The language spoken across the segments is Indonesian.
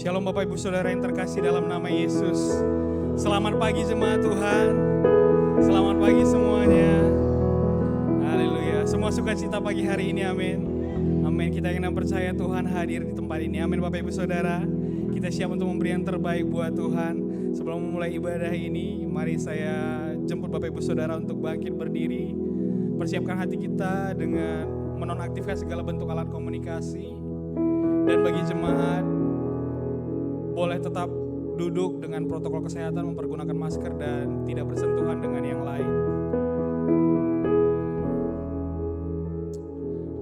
Shalom Bapak Ibu Saudara yang terkasih dalam nama Yesus. Selamat pagi jemaat Tuhan. Selamat pagi semuanya. Haleluya. Semua sukacita pagi hari ini, amin. Amin. Kita yang percaya Tuhan hadir di tempat ini. Amin Bapak Ibu Saudara. Kita siap untuk memberi yang terbaik buat Tuhan. Sebelum memulai ibadah ini, mari saya jemput Bapak Ibu Saudara untuk bangkit berdiri. Persiapkan hati kita dengan menonaktifkan segala bentuk alat komunikasi. Dan bagi jemaat, boleh tetap duduk dengan protokol kesehatan, mempergunakan masker dan tidak bersentuhan dengan yang lain.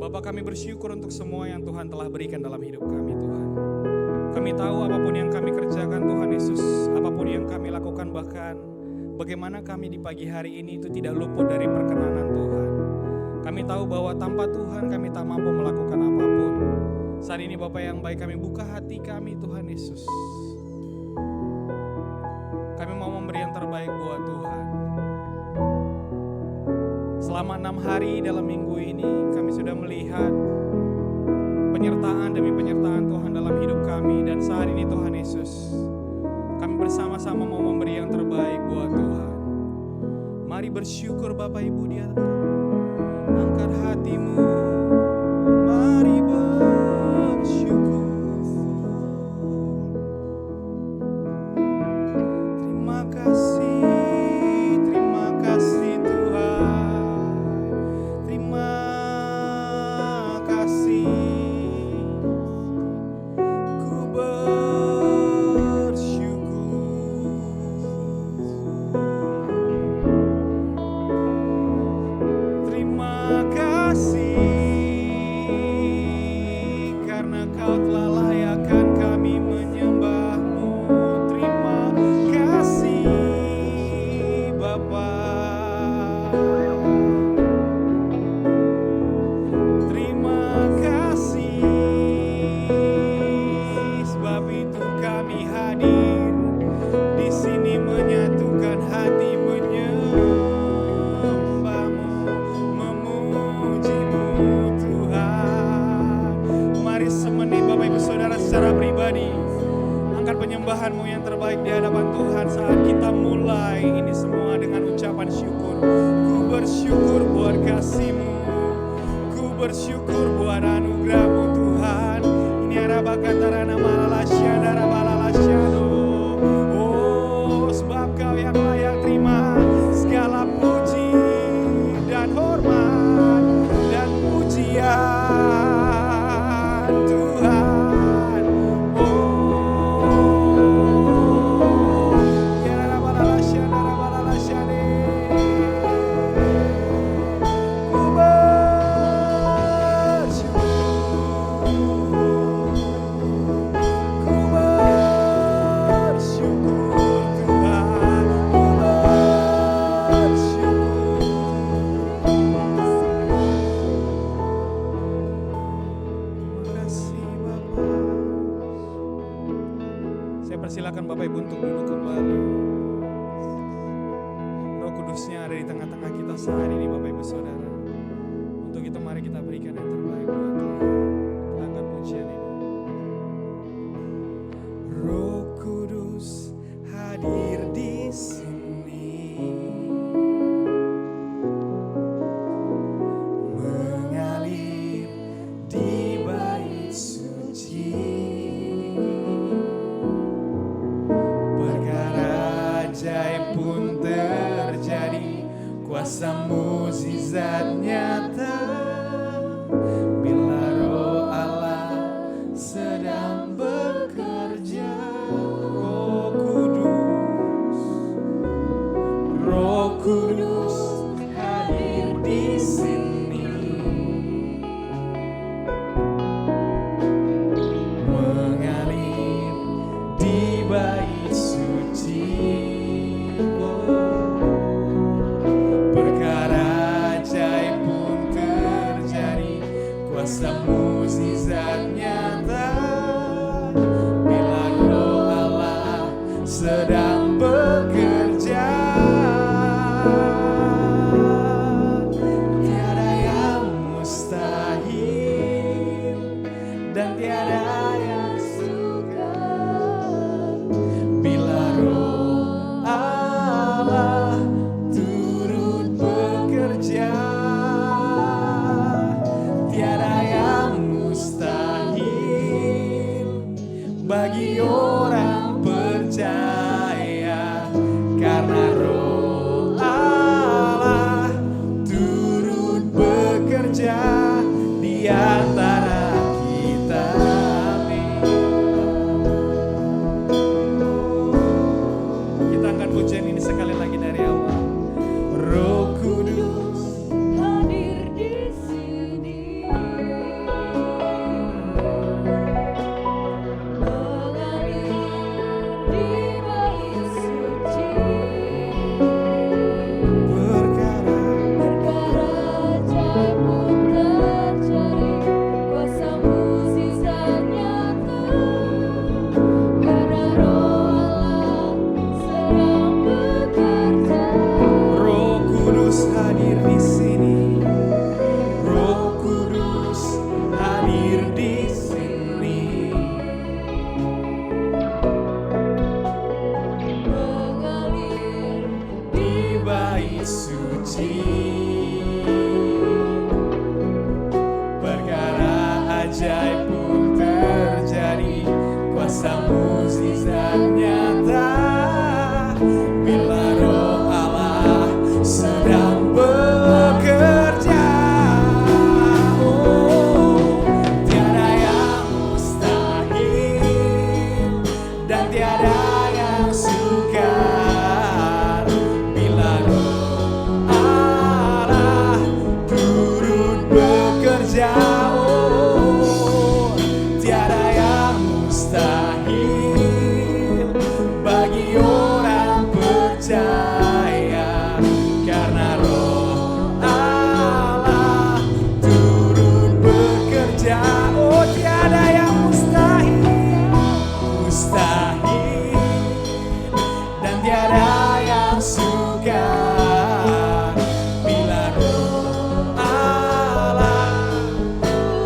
Bapak, kami bersyukur untuk semua yang Tuhan telah berikan dalam hidup kami, Tuhan. Kami tahu apapun yang kami kerjakan, Tuhan Yesus, apapun yang kami lakukan, bahkan bagaimana kami di pagi hari ini itu tidak luput dari perkenanan Tuhan. Kami tahu bahwa tanpa Tuhan kami tak mampu melakukan apapun. Saat ini Bapak yang baik, kami buka hati kami, Tuhan Yesus. Kami mau memberi yang terbaik buat Tuhan. Selama 6 hari dalam minggu ini kami sudah melihat penyertaan demi penyertaan Tuhan dalam hidup kami. Dan saat ini Tuhan Yesus, kami bersama-sama mau memberi yang terbaik buat Tuhan. Mari bersyukur Bapak Ibu di atas. Angkat hatimu, mari bersyukur. Terima kasih Tuhan. Terima kasih. Ku bersyukur. Terima kasih karena Kau telah layakkan kami menyembah-Mu. Terima kasih Bapa. Terima kasih, sebab itu kami hadir di sini menyatukan hati menyembah-Mu, memuji-Mu Tuhan. Mari semenit Bapak Ibu Saudara secara pribadi angkat penyembahan-Mu yang terbaik di hadapan Tuhan saat kita mulai ini semua dengan ucapan syukur. Ku bersyukur buat kasih-Mu, ku bersyukur buat anugerah-Mu Tuhan. Ini araba katarana malalasya darabalasyado. Oh, sebab Kau yang layak terima segala puji dan hormat dan pujian Tuhan. Oh, ya darabalalasya darabalasyade. Ku bersyukur. Ku bersyukur Tuhan. Ku bersyukur. Terima kasih Bapak. Saya persilakan Bapak Ibu untuk duduk kembali. Roh Kudusnya ada di tengah-tengah kita saat ini Bapak Ibu Saudara. Untuk itu mari kita berikan yang terbaik buat Tuhan. Kita angkat pujian ini. Roh Kudus hadir di sini, mengalir di bait suci. Perkara ajaib pun terjadi, kuasa mukjizat nyata. Bila Roh Allah sedang bekerja, Roh Kudus hadir di sini, mengalir di bait suci. Perkara ajaib pun terjadi, kuasa mukjizat nyata. Bila Roh Allah sedang bekerja, tiada suci. Perkara ajaib pun terjadi, kuasa mukjizat nyata bila Roh Allah sedang bekerja. Oh, tiada yang mustahil dan tiada yang sukar bila Roh Allah turut bekerja. Oh, tiada yang mustahil bagi orang percaya, karena Roh Allah turut bekerja. Oh, tiada yang mustahil dan tiada yang sukar bila Roh Allah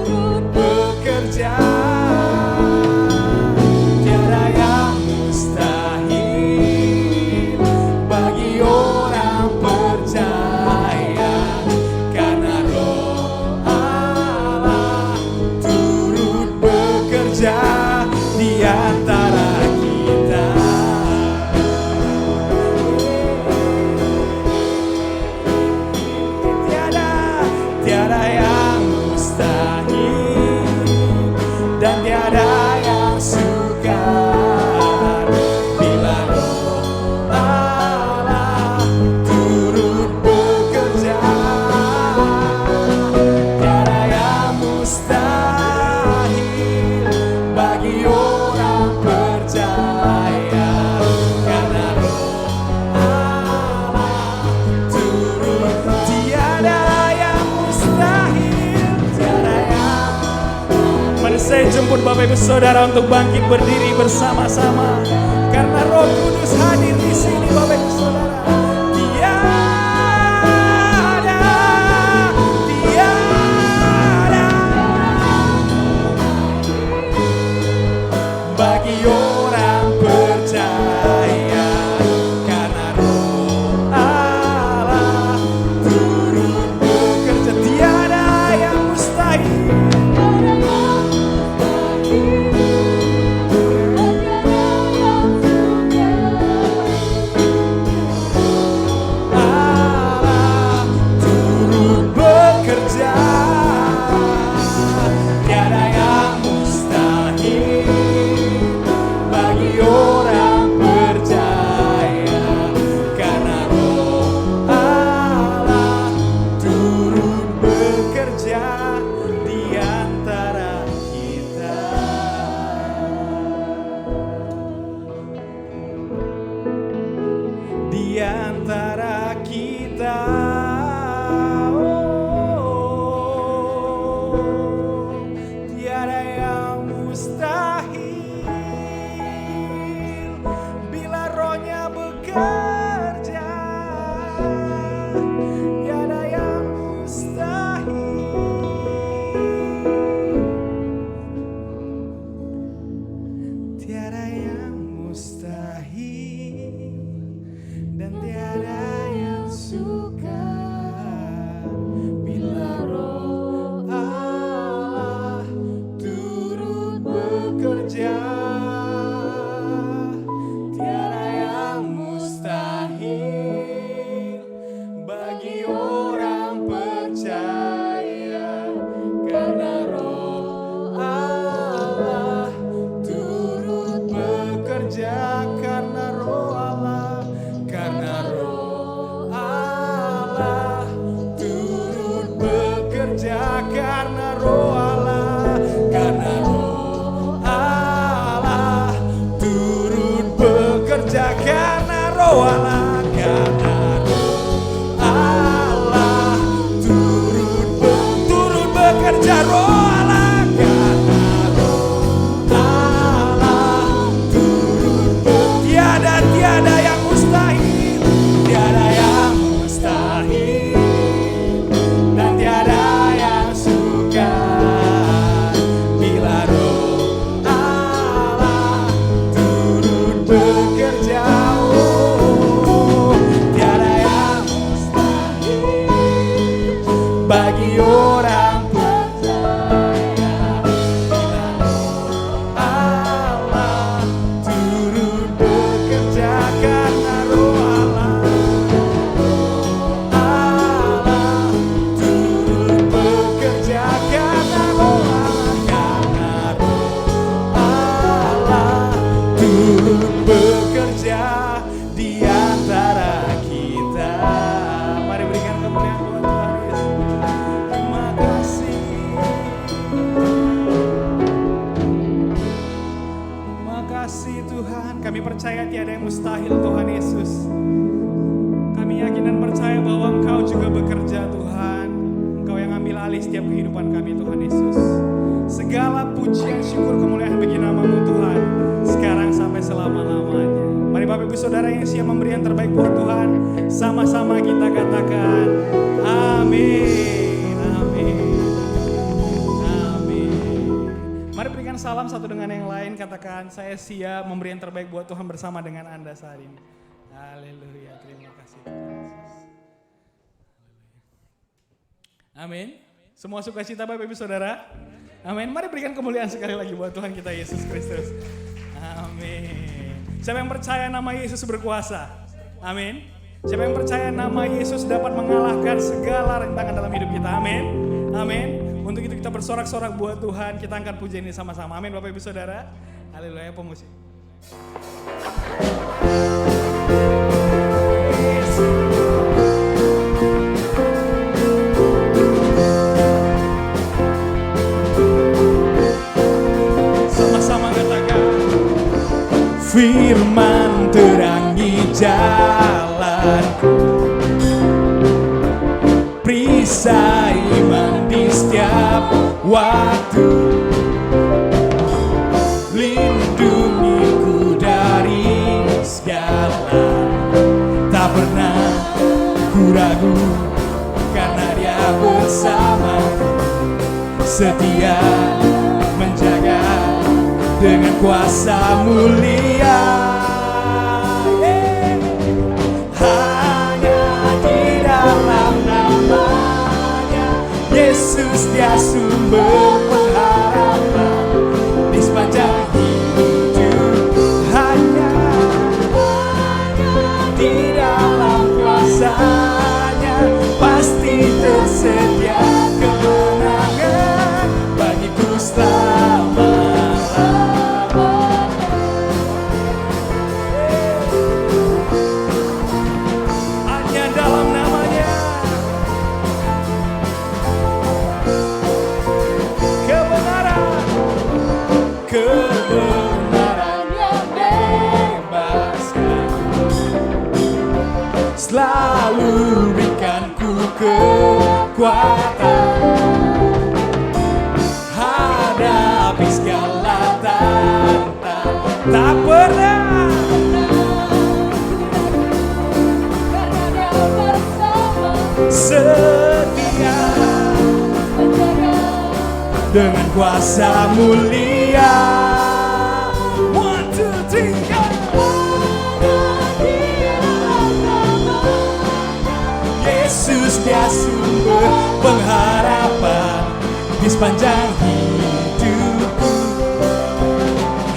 turut bekerja. Tiada yang mustahil bagi orang percaya, karena Roh Allah turut bekerja di antara kita. Tiada yang mustahil dan tiada yang sukar bila Roh Allah turut bekerja. Tiada yang mustahil bagi orang percaya, karena Roh Allah turut. Tiada yang mustahil, tiada yang. Mari saya jemput Bapak Ibu Saudara untuk bangkit berdiri bersama-sama, karena Roh Kudus hadir di sini, Bapak Ibu Saudara. Tiada bagi orang percaya, karena Roh Allah turut bekerja. Tiada yang mustahil. Allah turut bekerja. Tiada yang mustahil bagi orang percaya, karena Roh Allah turut bekerja di antara kita. Di antara kita. Oh, tiada yang mustahil bila Rohnya bekerja. Tiada yang mustahil. Tiada yang mustahil dan tiada yang sukar bagi orang percaya tiada yang mustahil Tuhan Yesus. Kami yakin dan percaya bahwa Engkau juga bekerja Tuhan. Engkau yang ambil alih setiap kehidupan kami Tuhan Yesus. Segala pujian syukur kemuliaan bagi nama-Mu Tuhan, sekarang sampai selama-lamanya. Mari Bapak Ibu Saudara yang siap memberi yang terbaik buat Tuhan, sama-sama kita katakan amin, amin, amin. Mari berikan salam satu dengan yang lain, katakan saya siap memberi yang terbaik buat Tuhan bersama dengan Anda saat ini. Haleluya, terima kasih Tuhan Yesus. Amin. Semua sukacita Bapak Ibu Saudara. Amin. Mari berikan kemuliaan sekali lagi buat Tuhan kita Yesus Kristus. Amin. Siapa yang percaya nama Yesus berkuasa? Amin. Siapa yang percaya nama Yesus dapat mengalahkan segala rintangan dalam hidup kita? Amin. Amin. Untuk itu kita bersorak-sorak buat Tuhan. Kita angkat pujian ini sama-sama. Amin Bapak Ibu Saudara. Haleluya, pemusik. Sama-sama katakan, firman terangi jalanku, perisai iman di setiap waktu, lindungiku dari segala, tak pernah ku ragu karena Dia bersamaku, setia menjaga dengan kuasa mulia. Hanya di dalam nama-Nya Yesus, Dia sumber pengharapan di sepanjang hidup. Hanya di dalam kuasa-Nya pasti tersedia kemenangan bagiku selama. Selalu berikan ku kekuatan hadapi segala tantangan. Tak pernah setia dengan kuasa mulia. 1, 2, 3, go! Yesus, Dia sumber pengharapan di sepanjang hidupku.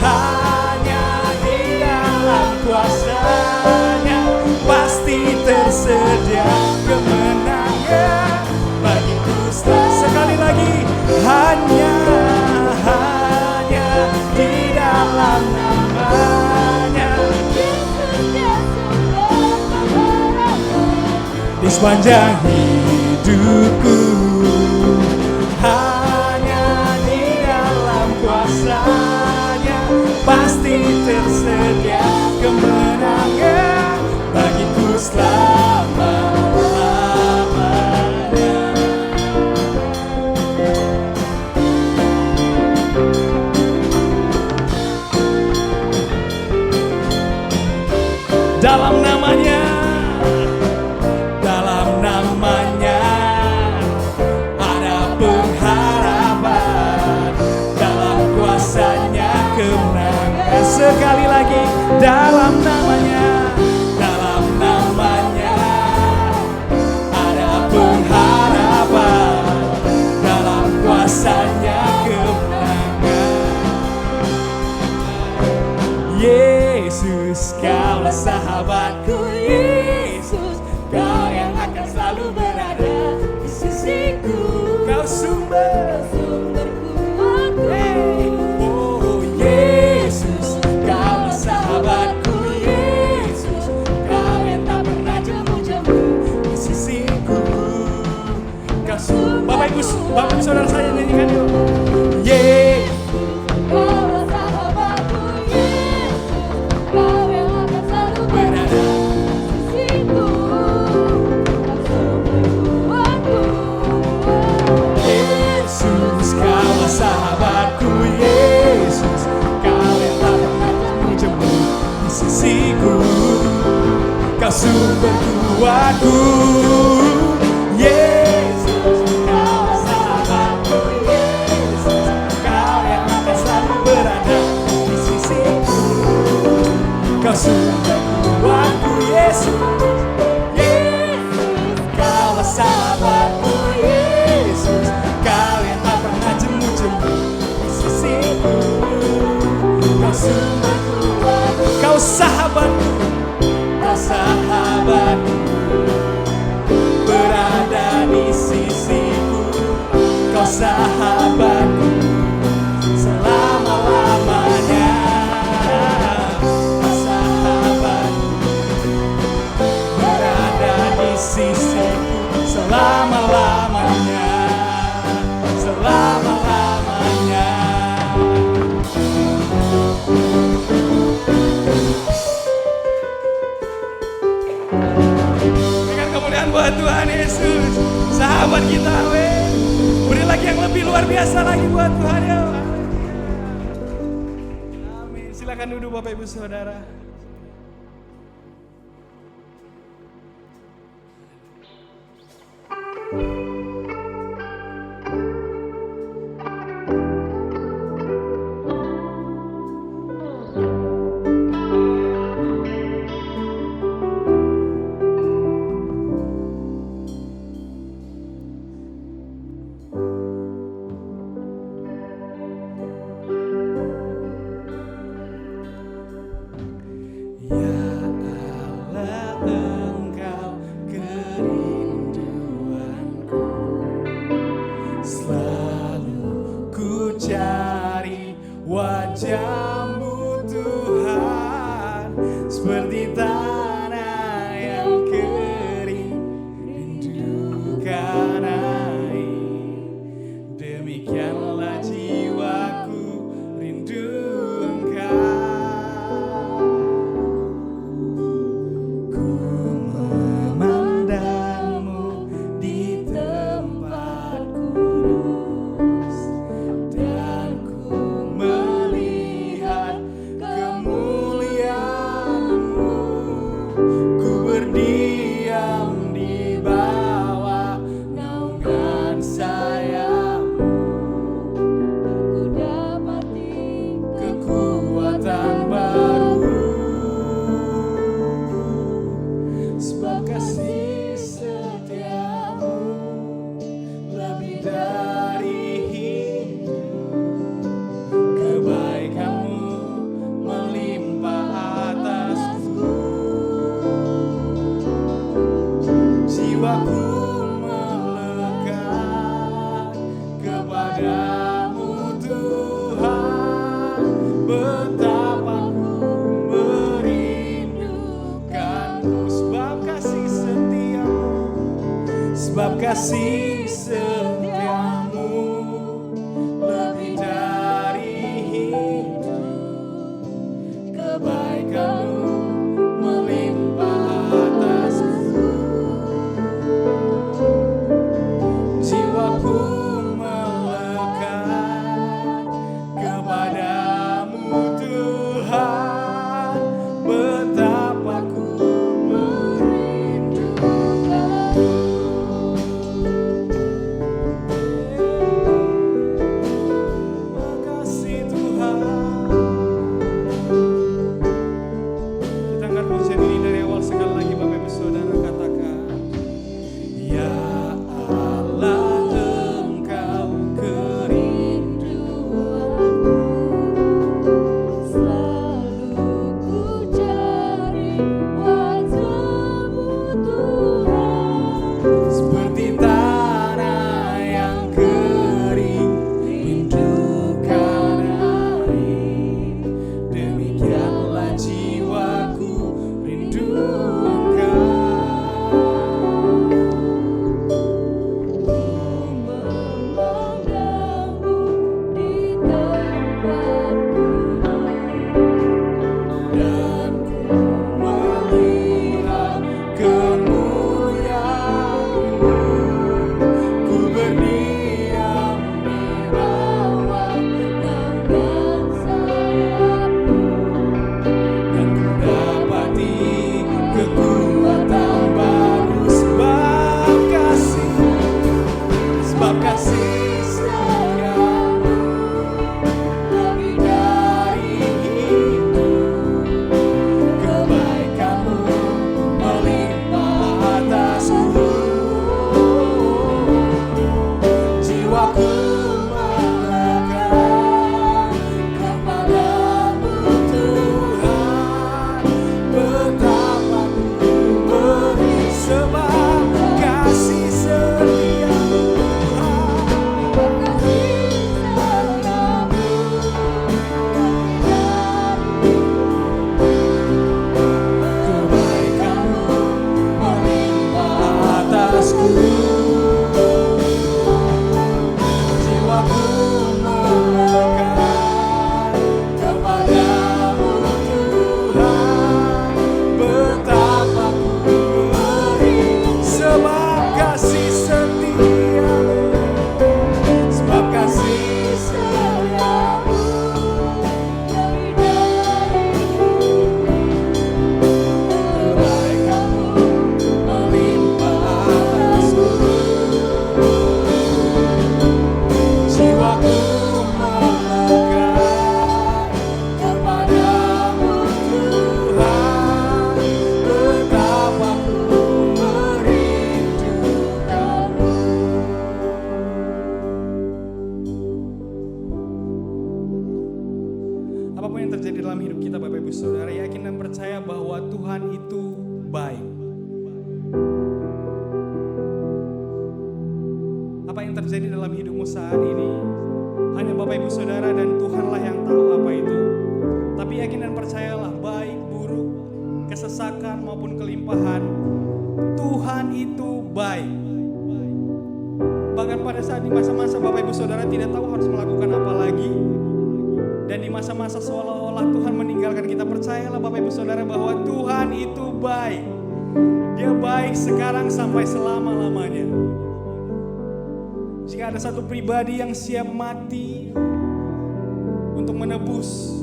Hanya di dalam kuasa-Nya pasti tersedia kemenangan bagiku. Sekali lagi, hanya di dalam nama-Nya di sepanjang hidupku. Hanya di dalam kuasa-Nya pasti tersedia kemenangan bagiku selama-lamanya. Dalam nama-Nya Ibu Saudara saya nyanyikan yuk. Yesus, Kaulah sahabatku, Yesus, Kau yang akan selalu berada di sisiku, Kau sumber kuatku. Yesus, Kaulah sahabatku, Yesus, Kau yang tak pernah jemu di sisiku, Kau sumber kuatku. Yesus, Kaulah sahabatku, Yesus, Kau yang akan selalu berada di sisiku, Kau sumber kuatku. Yesus, Yesus, Kaulah sahabatku, Yesus, Kau yang tak pernah jemu-jemu di sisiku, Kau sumber kuatku. Kau sahabatku, Kau sahabatku, berada di sisiku, Kau sahabatku selama-lamanya. Kau sahabatku, berada di sisiku selama-lamanya, selama-lamanya. Berikan kemuliaan buat Tuhan Yesus, sahabat kita. Amin. Beri lagi yang lebih luar biasa lagi buat Tuhan ya. Amin. Silakan duduk Bapak Ibu Saudara. Wajah-Mu Tuhan, seperti tanah yang kering, rindukan air. Demikianlah jiwaku rindu Engkau. Ku memandang-Mu di tempat kudus, dan ku melihat kemuliaan-Mu. Ku berdiam di bawah naungan sayap-Mu, Ku dapati kekuatan baru. Sebab kasih setia-Mu lebih dari hidup, kebaikan-Mu melimpah atasku. Jiwaku melekat kepadamu Tuhan, betapa ku merindukan-Mu. Sebab kasih setia-Mu, sebab kasih setia-Mu lebih dari hidup, kebaikan-Mu melimpah atasku. Jiwaku melekat kepadamu Tuhan, betapa ku merindukan. Apa yang terjadi dalam hidupmu saat ini hanya Bapak Ibu Saudara dan Tuhanlah yang tahu apa itu. Tapi yakin dan percayalah, baik, buruk, kesesakan maupun kelimpahan, Tuhan itu baik. Bahkan pada saat di masa-masa Bapak Ibu Saudara tidak tahu harus melakukan apa lagi, dan di masa-masa seolah-olah Tuhan meninggalkan kita, percayalah Bapak Ibu Saudara bahwa Tuhan itu baik. Dia baik sekarang sampai selama-lamanya. Jika ada satu pribadi yang siap mati untuk menebus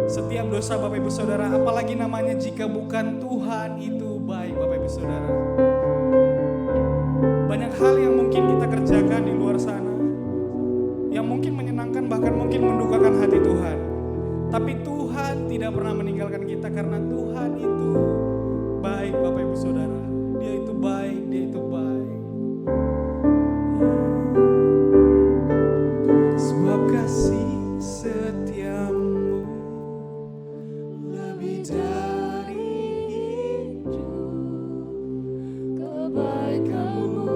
setiap dosa Bapak Ibu Saudara, apalagi namanya jika bukan Tuhan itu baik Bapak Ibu Saudara. Banyak hal yang mungkin kita kerjakan di luar sana, yang mungkin menyenangkan bahkan mungkin mendukakan hati Tuhan. Tapi Tuhan tidak pernah meninggalkan kita karena Tuhan itu baik Bapak Ibu Saudara. Dia itu baik, dia itu baik. Sebab kasih setiamu lebih dari itu, kebaikanmu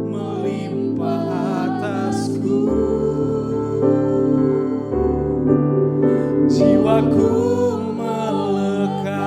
melimpah atasku. Jiwaku melekat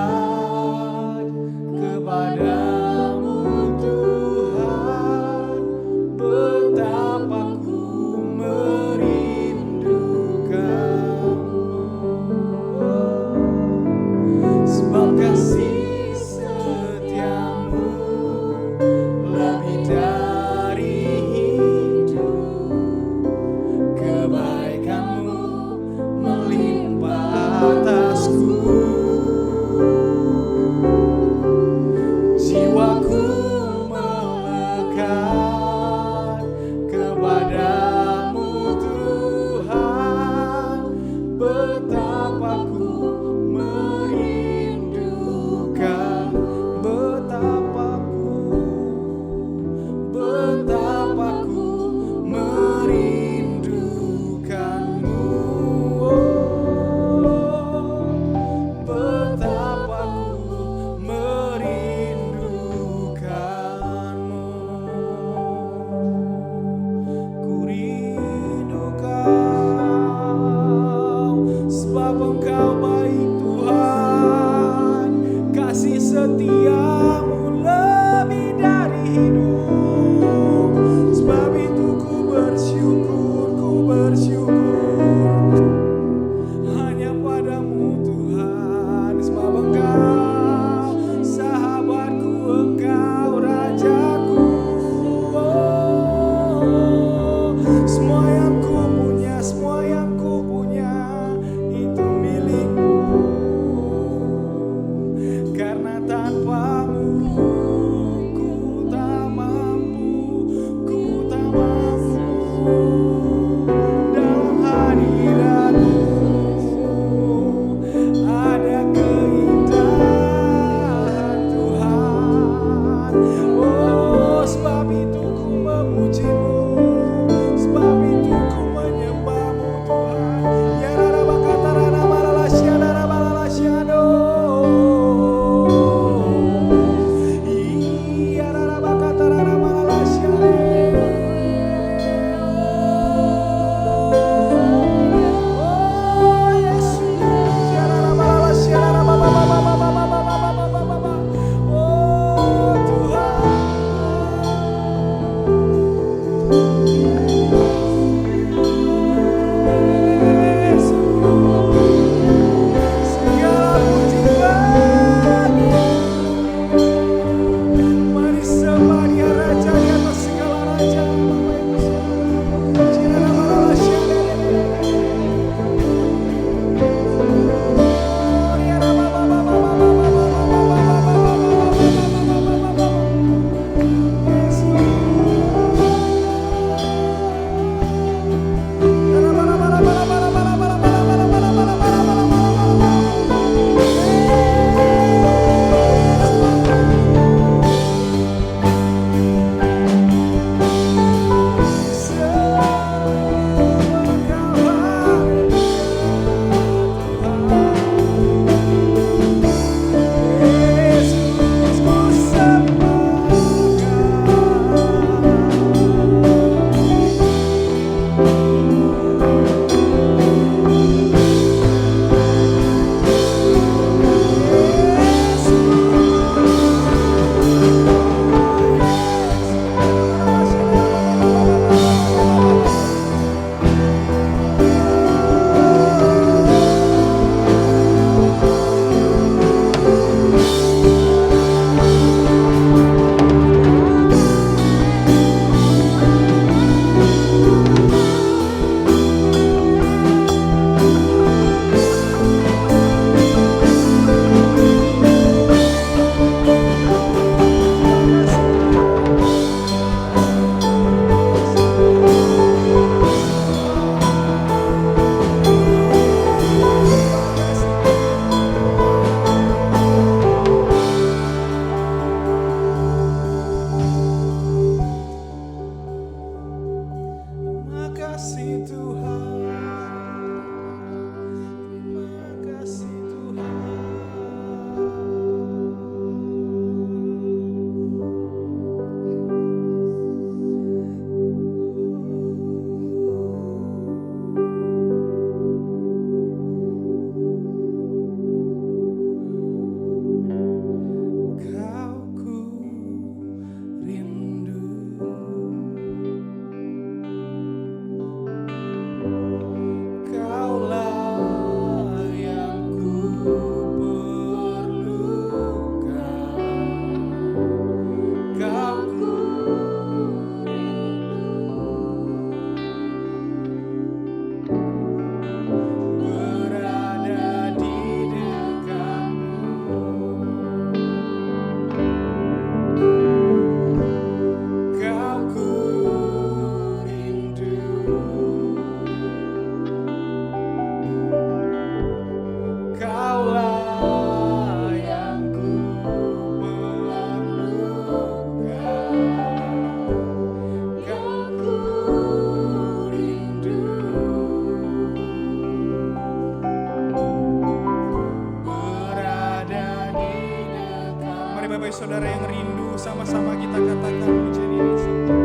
kita katakan pujian ini sama.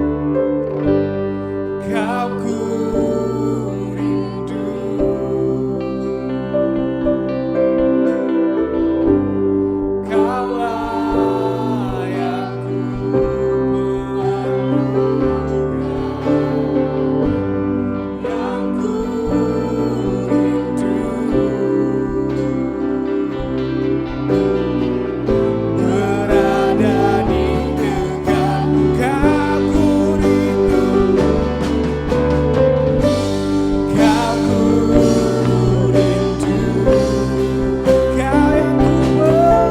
Kau ku rindu, Kaulah yang ku perlukan, yang ku rindu. Berada di dekatmu, kau ku rindu, kau ku rindu, kau yang ku perlukan,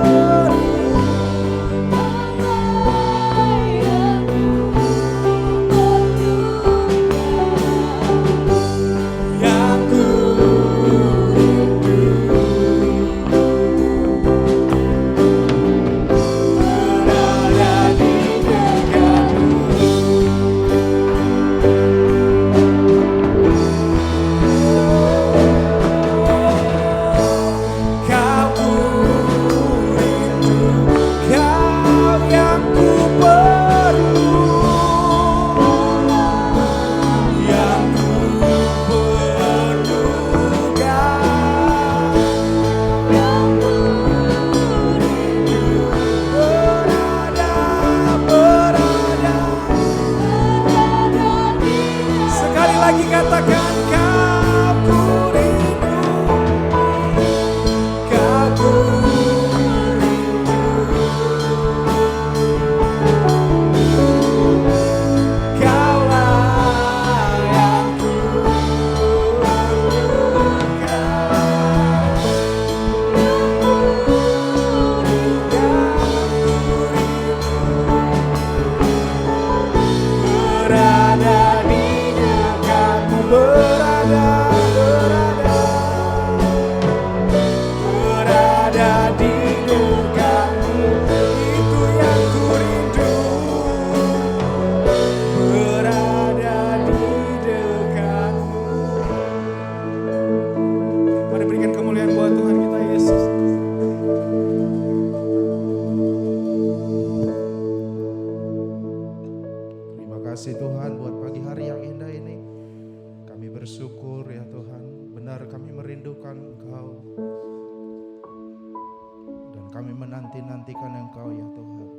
yang ku rindu. Berada di dekatmu, kau ku rindu, kau yang ku perlu, yang ku perlukan, yang ku rindu. Berada sekali lagi katakan, kau ku rindu, kau ku rindu, kaulah yang ku berada di dekatmu, berada di dekatmu, itu yang ku rindu, berada di dekatmu. Mari berikan kemuliaan buat Tuhan kita Yesus. Terima kasih Tuhan buat pagi hari yang indah ini. Kami bersyukur ya Tuhan, benar kami merindukan Engkau. Dan kami menanti-nantikan Engkau ya Tuhan.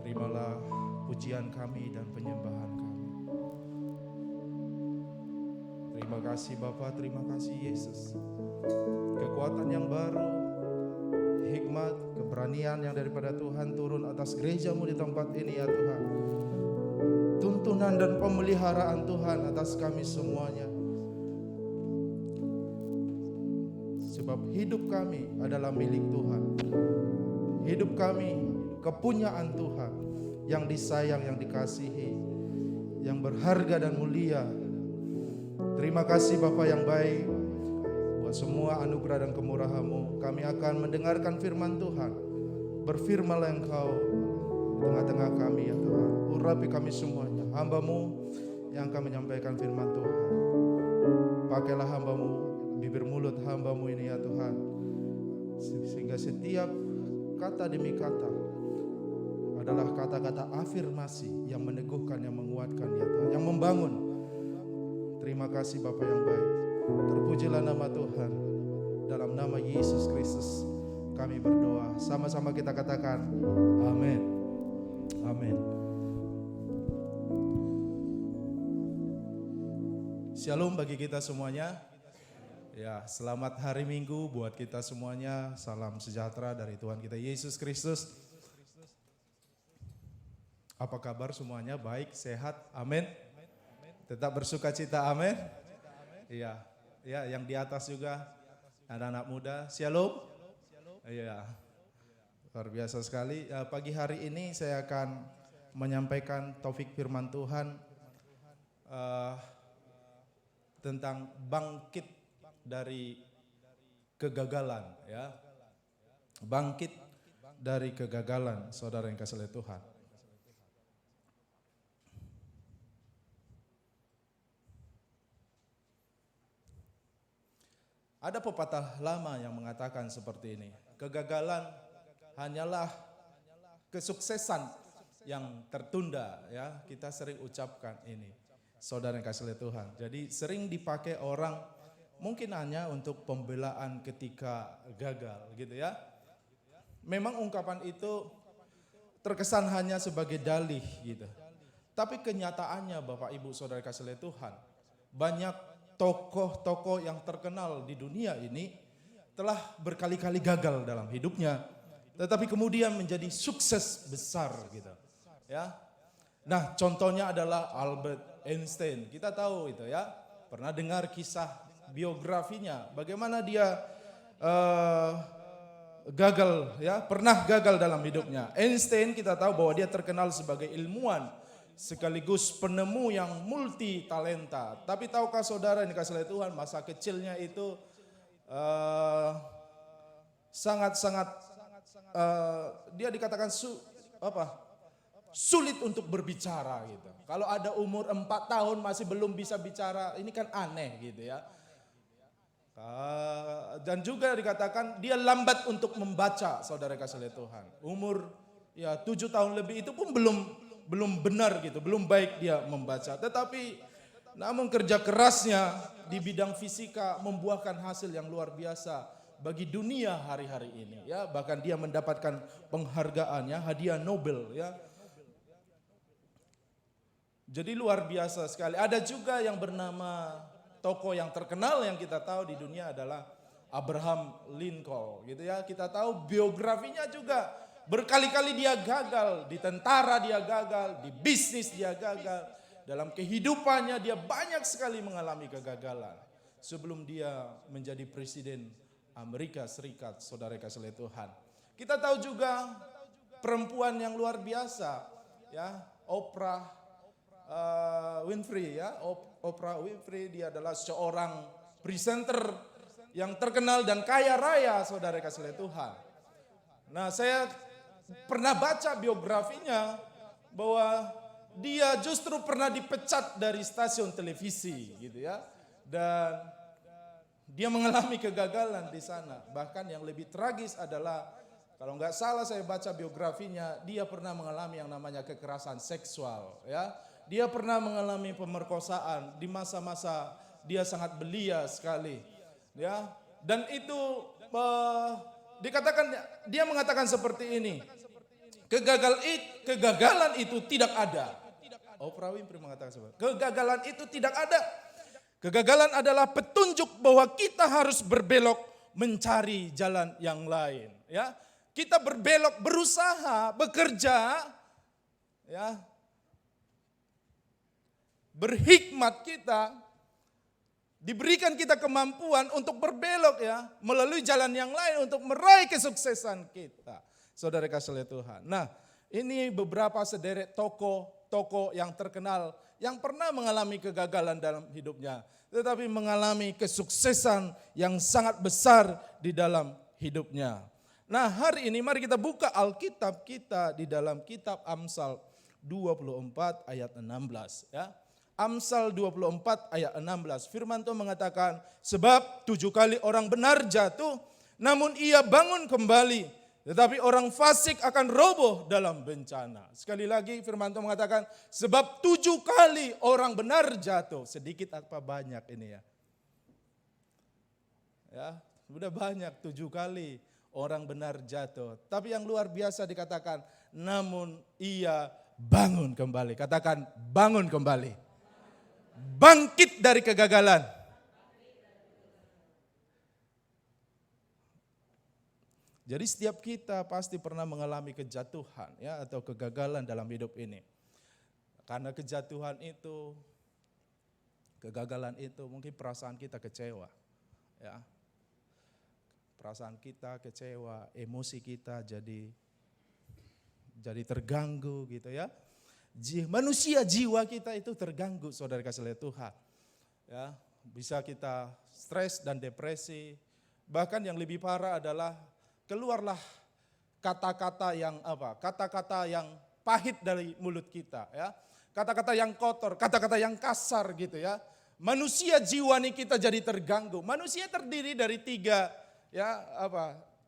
Terimalah pujian kami dan penyembahan kami. Terima kasih Bapa, terima kasih Yesus. Kekuatan yang baru, hikmat, keberanian yang daripada Tuhan turun atas gereja-Mu di tempat ini ya Tuhan. Tuntunan dan pemeliharaan Tuhan atas kami semuanya. Sebab hidup kami adalah milik Tuhan. Hidup kami kepunyaan Tuhan, yang disayang, yang dikasihi, yang berharga dan mulia. Terima kasih Bapa yang baik. Buat semua anugerah dan kemurahan-Mu, kami akan mendengarkan firman Tuhan. Berfirmanlah Engkau di tengah-tengah kami ya Tuhan. Urapi kami semuanya, hamba-Mu yang akan menyampaikan firman Tuhan. Pakailah hamba-Mu, bibir mulut hamba-Mu ini ya Tuhan, sehingga setiap kata demi kata adalah kata-kata afirmasi yang meneguhkan, yang menguatkan ya Tuhan, yang membangun. Terima kasih Bapa yang baik. Terpujilah nama Tuhan. Dalam nama Yesus Kristus kami berdoa. Sama-sama kita katakan amin. Amin. Shalom bagi kita semuanya. Ya, selamat hari Minggu buat kita semuanya. Salam sejahtera dari Tuhan kita Yesus Kristus. Apa kabar semuanya? Baik, sehat? Amin. Tetap bersuka cita, amin. Iya, ya, yang di atas juga anak-anak muda. Shalom. Iya, luar biasa sekali. Pagi hari ini saya akan menyampaikan topik firman Tuhan tentang bangkit dari kegagalan, ya. Bangkit dari kegagalan, saudara yang kasih oleh Tuhan. Ada pepatah lama yang mengatakan seperti ini, kegagalan hanyalah kesuksesan yang tertunda, ya. Kita sering ucapkan ini, saudara yang kasih oleh Tuhan. Jadi sering dipakai orang mungkin hanya untuk pembelaan ketika gagal, gitu ya. Memang ungkapan itu terkesan hanya sebagai dalih, gitu. Tapi kenyataannya Bapak Ibu Saudara kasih oleh Tuhan, banyak tokoh-tokoh yang terkenal di dunia ini telah berkali-kali gagal dalam hidupnya, tetapi kemudian menjadi sukses besar, gitu. Ya. Nah, contohnya adalah Albert Einstein. Kita tahu itu, ya. Pernah dengar kisah biografinya, bagaimana dia gagal, ya, pernah gagal dalam hidupnya. Einstein kita tahu bahwa dia terkenal sebagai ilmuwan sekaligus penemu yang multi talenta. Tapi tahukah saudara yang dikasih oleh Tuhan, masa kecilnya itu sangat-sangat dia dikatakan sulit untuk berbicara, gitu. Kalau ada umur 4 tahun masih belum bisa bicara, ini kan aneh, gitu ya. Dan juga dikatakan dia lambat untuk membaca, saudara kasih oleh Tuhan. Umur 7 tahun lebih itu pun belum benar, gitu, belum baik dia membaca. Tetapi namun kerja kerasnya di bidang fisika membuahkan hasil yang luar biasa bagi dunia hari-hari ini, ya. Bahkan dia mendapatkan penghargaan, ya, hadiah Nobel, ya. Jadi luar biasa sekali. Ada juga yang bernama tokoh yang terkenal yang kita tahu di dunia adalah Abraham Lincoln, gitu ya. Kita tahu biografinya juga berkali-kali dia gagal, di tentara dia gagal, di bisnis dia gagal, dalam kehidupannya dia banyak sekali mengalami kegagalan sebelum dia menjadi presiden Amerika Serikat, saudara kasih oleh Tuhan. Kita tahu juga perempuan yang luar biasa, ya, Oprah Winfrey, ya. Oprah Winfrey, dia adalah seorang presenter yang terkenal dan kaya raya, saudara kasih oleh Tuhan. Nah, saya pernah baca biografinya bahwa dia justru pernah dipecat dari stasiun televisi, gitu ya. Dan dia mengalami kegagalan di sana. Bahkan yang lebih tragis adalah, kalau nggak salah saya baca biografinya, dia pernah mengalami yang namanya kekerasan seksual, ya. Dia pernah mengalami pemerkosaan di masa-masa dia sangat belia sekali, ya. Dan itu dikatakan, dia mengatakan seperti ini, kegagalan itu tidak ada. Oprah Winfrey mengatakan seperti itu. Kegagalan itu tidak ada. Kegagalan adalah petunjuk bahwa kita harus berbelok mencari jalan yang lain, ya. Kita berbelok, berusaha, bekerja, ya. Berhikmat kita, diberikan kita kemampuan untuk berbelok, ya, melalui jalan yang lain untuk meraih kesuksesan kita, saudara kasih oleh Tuhan. Nah, ini beberapa sederet tokoh yang terkenal yang pernah mengalami kegagalan dalam hidupnya, tetapi mengalami kesuksesan yang sangat besar di dalam hidupnya. Nah, hari ini mari kita buka Alkitab kita di dalam kitab Amsal 24 ayat 16, ya. Amsal 24 ayat 16, firman Tuhan mengatakan, sebab 7 kali orang benar jatuh, namun ia bangun kembali, tetapi orang fasik akan roboh dalam bencana. Sekali lagi firman Tuhan mengatakan, sebab 7 kali orang benar jatuh. Sedikit apa banyak ini, ya? Ya, sudah banyak 7 kali orang benar jatuh. Tapi yang luar biasa dikatakan, namun ia bangun kembali. Katakan, bangun kembali. Bangkit dari kegagalan. Jadi setiap kita pasti pernah mengalami kejatuhan, ya, atau kegagalan dalam hidup ini. Karena kegagalan itu mungkin perasaan kita kecewa, ya. Perasaan kita kecewa, emosi kita jadi terganggu, gitu ya. Manusia, jiwa kita itu terganggu, saudara kasih oleh Tuhan, ya. Bisa kita stres dan depresi. Bahkan yang lebih parah adalah keluarlah kata-kata yang pahit dari mulut kita, ya. Kata-kata yang kotor, kata-kata yang kasar, gitu ya. Manusia, jiwa ini kita jadi terganggu. Manusia terdiri dari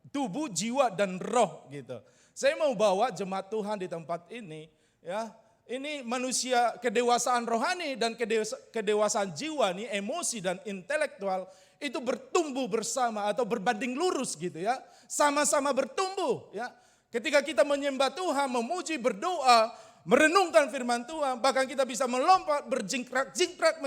tubuh, jiwa, dan roh gitu. Saya mau bawa jemaat Tuhan di tempat ini, ya. Ini manusia kedewasaan rohani dan kedewasaan jiwa nih, emosi dan intelektual itu bertumbuh bersama atau berbanding lurus gitu ya. Sama-sama bertumbuh ya. Ketika kita menyembah Tuhan, memuji, berdoa, merenungkan firman Tuhan, bahkan kita bisa melompat, berjingkrak-jingkrak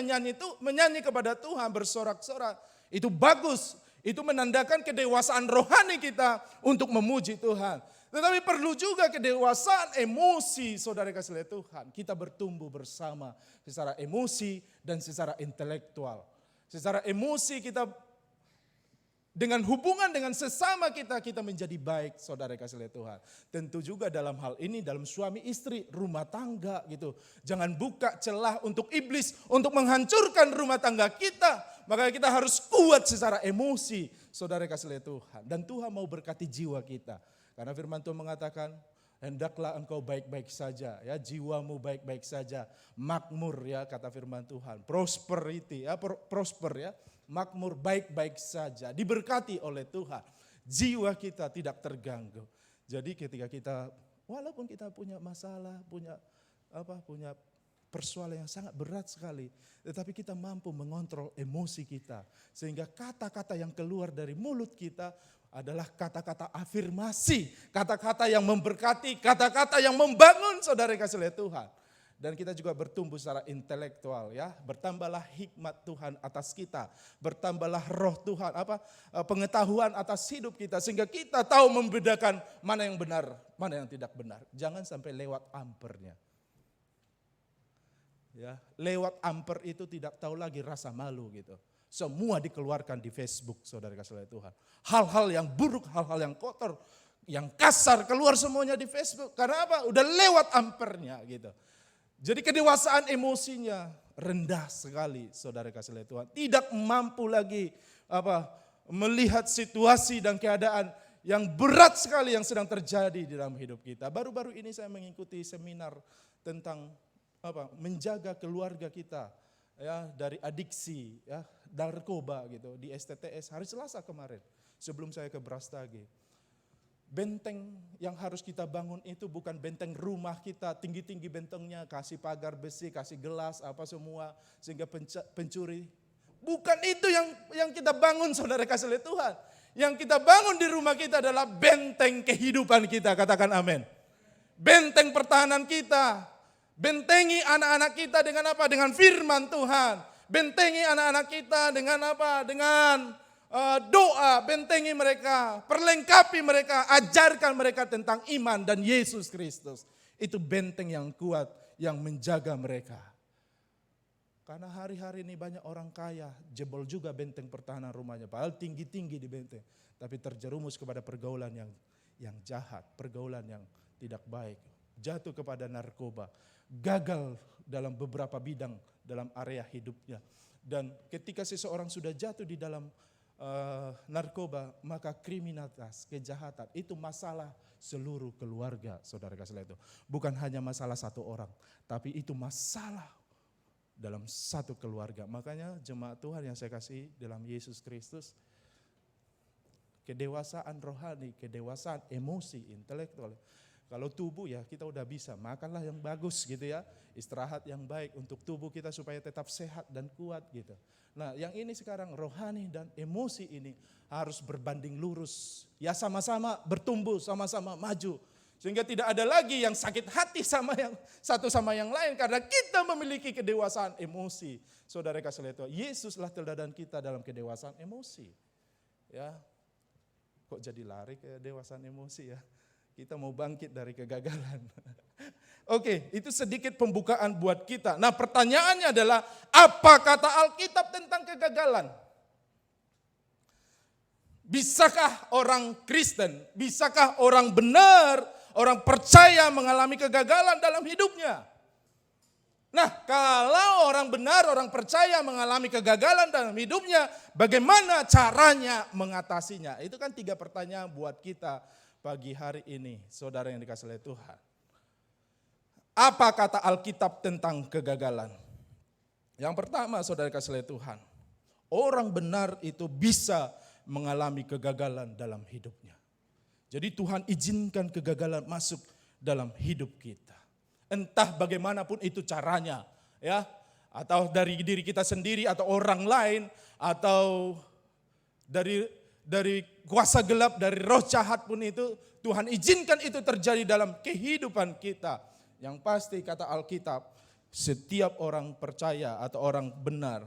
menyanyi kepada Tuhan, bersorak-sorak. Itu bagus. Itu menandakan kedewasaan rohani kita untuk memuji Tuhan. Tetapi perlu juga kedewasaan emosi, saudara kasih oleh Tuhan. Kita bertumbuh bersama secara emosi dan secara intelektual. Secara emosi kita dengan hubungan dengan sesama kita menjadi baik, saudara kasih oleh Tuhan. Tentu juga dalam hal ini, dalam suami istri, rumah tangga gitu. Jangan buka celah untuk iblis, untuk menghancurkan rumah tangga kita. Maka kita harus kuat secara emosi, saudara kasih oleh Tuhan. Dan Tuhan mau berkati jiwa kita. Karena firman Tuhan mengatakan, hendaklah engkau baik-baik saja, ya, jiwamu baik-baik saja, makmur ya kata firman Tuhan, prosperity ya, prosper ya, makmur baik-baik saja, diberkati oleh Tuhan, jiwa kita tidak terganggu. Jadi ketika kita, walaupun kita punya masalah, punya persoalan yang sangat berat sekali, tetapi kita mampu mengontrol emosi kita, sehingga kata-kata yang keluar dari mulut kita adalah kata-kata afirmasi, kata-kata yang memberkati, kata-kata yang membangun, saudara kasih oleh Tuhan. Dan kita juga bertumbuh secara intelektual ya, bertambahlah hikmat Tuhan atas kita, bertambahlah roh Tuhan, pengetahuan atas hidup kita, sehingga kita tahu membedakan mana yang benar, mana yang tidak benar. Jangan sampai lewat ampernya. Ya, lewat amper itu tidak tahu lagi rasa malu gitu. Semua dikeluarkan di Facebook, saudara kasih oleh Tuhan. Hal-hal yang buruk, hal-hal yang kotor, yang kasar keluar semuanya di Facebook. Karena apa? Udah lewat ampernya gitu. Jadi kedewasaan emosinya rendah sekali, saudara kasih oleh Tuhan. Tidak mampu lagi melihat situasi dan keadaan yang berat sekali yang sedang terjadi di dalam hidup kita. Baru-baru ini saya mengikuti seminar tentang menjaga keluarga kita ya dari adiksi ya, narkoba gitu di STTS hari Selasa kemarin sebelum saya ke Brastagi. Benteng yang harus kita bangun itu bukan benteng rumah kita, tinggi-tinggi bentengnya, kasih pagar besi, kasih gelas apa semua sehingga pencuri. Bukan itu yang kita bangun, saudara kasih oleh Tuhan. Yang kita bangun di rumah kita adalah benteng kehidupan kita, katakan amin. Benteng pertahanan kita. Bentengi anak-anak kita dengan apa? Dengan firman Tuhan. Bentengi anak-anak kita dengan apa? Dengan doa. Bentengi mereka, perlengkapi mereka, ajarkan mereka tentang iman dan Yesus Kristus. Itu benteng yang kuat yang menjaga mereka. Karena hari-hari ini banyak orang kaya, jebol juga benteng pertahanan rumahnya. Padahal tinggi-tinggi di benteng. Tapi terjerumus kepada pergaulan yang jahat, pergaulan yang tidak baik. Jatuh kepada narkoba. Gagal dalam beberapa bidang dalam area hidupnya. Dan ketika seseorang sudah jatuh di dalam narkoba, maka kriminalitas, kejahatan itu masalah seluruh keluarga, saudara kasih lihat itu. Bukan hanya masalah satu orang, tapi itu masalah dalam satu keluarga. Makanya jemaat Tuhan yang saya kasih dalam Yesus Kristus, kedewasaan rohani, kedewasaan emosi, intelektual. Kalau tubuh ya kita udah bisa, makanlah yang bagus gitu ya. Istirahat yang baik untuk tubuh kita supaya tetap sehat dan kuat gitu. Nah yang ini sekarang rohani dan emosi ini harus berbanding lurus. Ya sama-sama bertumbuh, sama-sama maju. Sehingga tidak ada lagi yang sakit hati sama yang satu sama yang lain. Karena kita memiliki kedewasaan emosi. Saudara kasih lihat, Yesuslah teladan kita dalam kedewasaan emosi. Ya, kok jadi lari ke kedewasaan emosi ya. Kita mau bangkit dari kegagalan. Oke, itu sedikit pembukaan buat kita. Nah pertanyaannya adalah, apa kata Alkitab tentang kegagalan? Bisakah orang Kristen, bisakah orang benar, orang percaya mengalami kegagalan dalam hidupnya? Nah kalau orang benar, orang percaya mengalami kegagalan dalam hidupnya, bagaimana caranya mengatasinya? Itu kan 3 pertanyaan buat kita pagi hari ini, saudara yang dikasih oleh Tuhan. Apa kata Alkitab tentang kegagalan? Yang pertama, saudara dikasih oleh Tuhan, orang benar itu bisa mengalami kegagalan dalam hidupnya. Jadi Tuhan izinkan kegagalan masuk dalam hidup kita. Entah bagaimanapun itu caranya, ya, atau dari diri kita sendiri atau orang lain, atau dari kuasa gelap, dari roh jahat pun itu, Tuhan izinkan itu terjadi dalam kehidupan kita. Yang pasti kata Alkitab, setiap orang percaya atau orang benar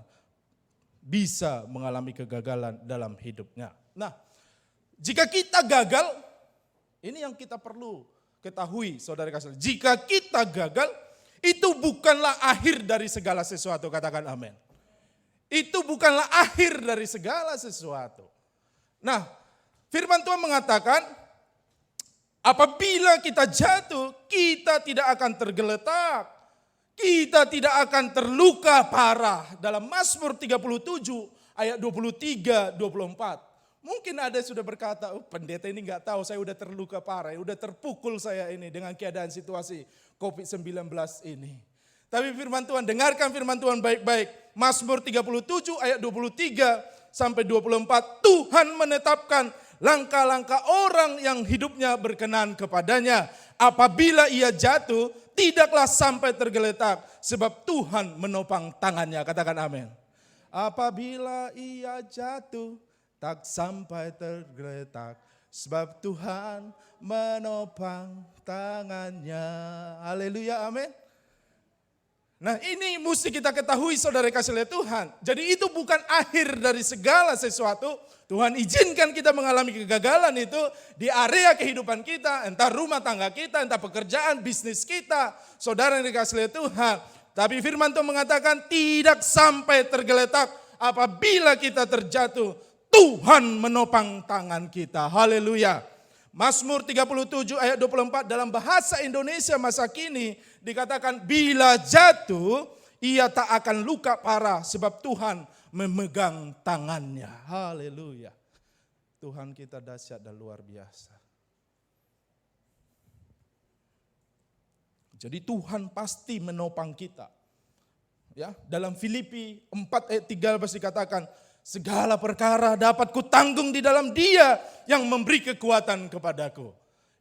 bisa mengalami kegagalan dalam hidupnya. Nah, jika kita gagal, ini yang kita perlu ketahui, saudara kasih. Jika kita gagal, itu bukanlah akhir dari segala sesuatu, katakan amin. Itu bukanlah akhir dari segala sesuatu. Nah, firman Tuhan mengatakan, apabila kita jatuh, kita tidak akan tergeletak. Kita tidak akan terluka parah. Dalam Mazmur 37 ayat 23-24. Mungkin ada yang sudah berkata, oh, pendeta ini enggak tahu, saya udah terluka parah, udah terpukul saya ini dengan keadaan situasi COVID-19 ini. Tapi firman Tuhan, dengarkan firman Tuhan baik-baik. Mazmur 37 ayat 23 sampai 24. Tuhan menetapkan langkah-langkah orang yang hidupnya berkenan kepadanya. Apabila ia jatuh, tidaklah sampai tergeletak, sebab Tuhan menopang tangannya. Katakan amin. Apabila ia jatuh, tak sampai tergeletak, sebab Tuhan menopang tangannya. Haleluya, amin. Nah, ini mesti kita ketahui, saudara kasih oleh Tuhan. Jadi itu bukan akhir dari segala sesuatu. Tuhan izinkan kita mengalami kegagalan itu di area kehidupan kita, entah rumah tangga kita, entah pekerjaan, bisnis kita, saudara yang dikasih oleh Tuhan. Tapi firman Tuhan mengatakan tidak sampai tergeletak. Apabila kita terjatuh, Tuhan menopang tangan kita. Haleluya. Mazmur 37 ayat 24 dalam bahasa Indonesia masa kini dikatakan, bila jatuh ia tak akan luka parah sebab Tuhan memegang tangannya. Haleluya. Tuhan kita dahsyat dan luar biasa. Jadi Tuhan pasti menopang kita. Ya, dalam Filipi 4 ayat 13 dikatakan, segala perkara dapat kutanggung di dalam Dia yang memberi kekuatan kepadaku.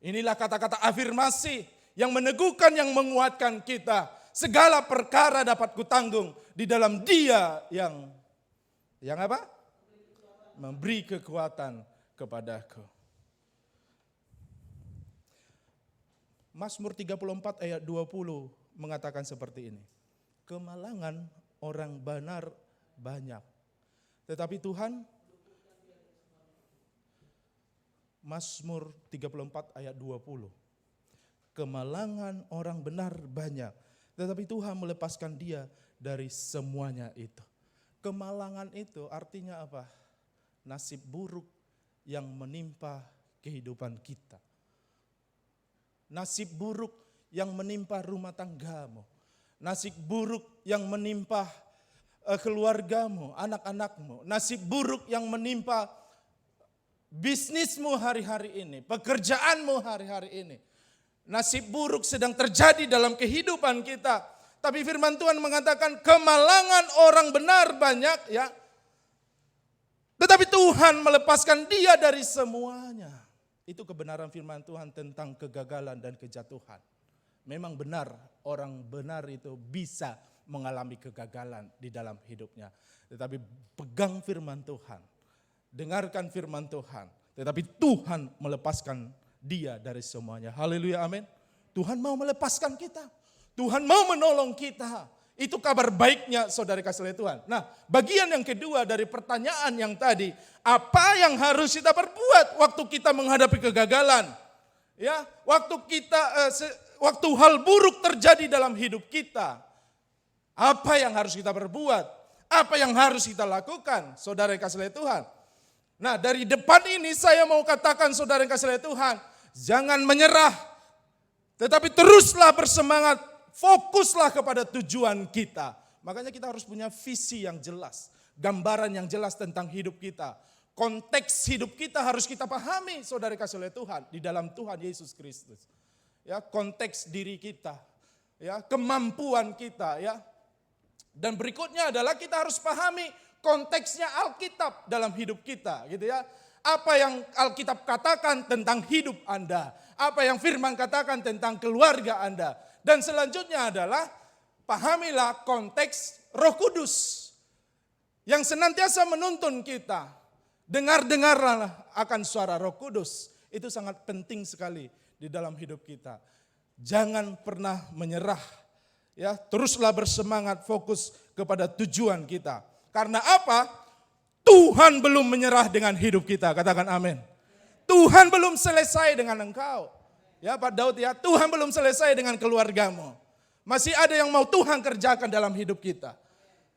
Inilah kata-kata afirmasi yang meneguhkan, yang menguatkan kita. Segala perkara dapat kutanggung di dalam Dia yang apa? Memberi kekuatan kepadaku. Mazmur 34 ayat 20 mengatakan seperti ini. Kemalangan orang benar banyak, tetapi Tuhan, Mazmur 34 ayat 20. Kemalangan orang benar banyak, tetapi Tuhan melepaskan dia dari semuanya itu. Kemalangan itu artinya apa? Nasib buruk yang menimpa kehidupan kita. Nasib buruk yang menimpa rumah tanggamu. Nasib buruk yang menimpa keluargamu, anak-anakmu. Nasib buruk yang menimpa bisnismu hari-hari ini, pekerjaanmu hari-hari ini. Nasib buruk sedang terjadi dalam kehidupan kita. Tapi firman Tuhan mengatakan kemalangan orang benar banyak, ya. Tetapi Tuhan melepaskan dia dari semuanya. Itu kebenaran firman Tuhan tentang kegagalan dan kejatuhan. Memang benar, orang benar itu bisa mengalami kegagalan di dalam hidupnya. Tetapi pegang firman Tuhan, dengarkan firman Tuhan. Tetapi Tuhan melepaskan dia dari semuanya. Haleluya, amin. Tuhan mau melepaskan kita. Tuhan mau menolong kita. Itu kabar baiknya, saudara kasih oleh Tuhan. Nah, bagian yang kedua dari pertanyaan yang tadi, apa yang harus kita perbuat waktu kita menghadapi kegagalan? Ya, waktu hal buruk terjadi dalam hidup kita. Apa yang harus kita perbuat? Apa yang harus kita lakukan, saudara yang kasih oleh Tuhan? Nah, dari depan ini saya mau katakan, saudara yang kasih oleh Tuhan, jangan menyerah, tetapi teruslah bersemangat, fokuslah kepada tujuan kita. Makanya kita harus punya visi yang jelas, gambaran yang jelas tentang hidup kita. Konteks hidup kita harus kita pahami, saudara kasih oleh Tuhan, di dalam Tuhan Yesus Kristus. Ya, konteks diri kita, ya, kemampuan kita, ya. Dan berikutnya adalah kita harus pahami konteksnya Alkitab dalam hidup kita, gitu ya. Apa yang Alkitab katakan tentang hidup Anda. Apa yang firman katakan tentang keluarga Anda. Dan selanjutnya adalah pahamilah konteks Roh Kudus yang senantiasa menuntun kita. Dengar-dengarlah akan suara Roh Kudus. Itu sangat penting sekali di dalam hidup kita. Jangan pernah menyerah. Ya, teruslah bersemangat, fokus kepada tujuan kita. Karena apa? Tuhan belum menyerah dengan hidup kita. Katakan amin. Tuhan belum selesai dengan engkau. Ya Pak Daud ya, Tuhan belum selesai dengan keluargamu. Masih ada yang mau Tuhan kerjakan dalam hidup kita.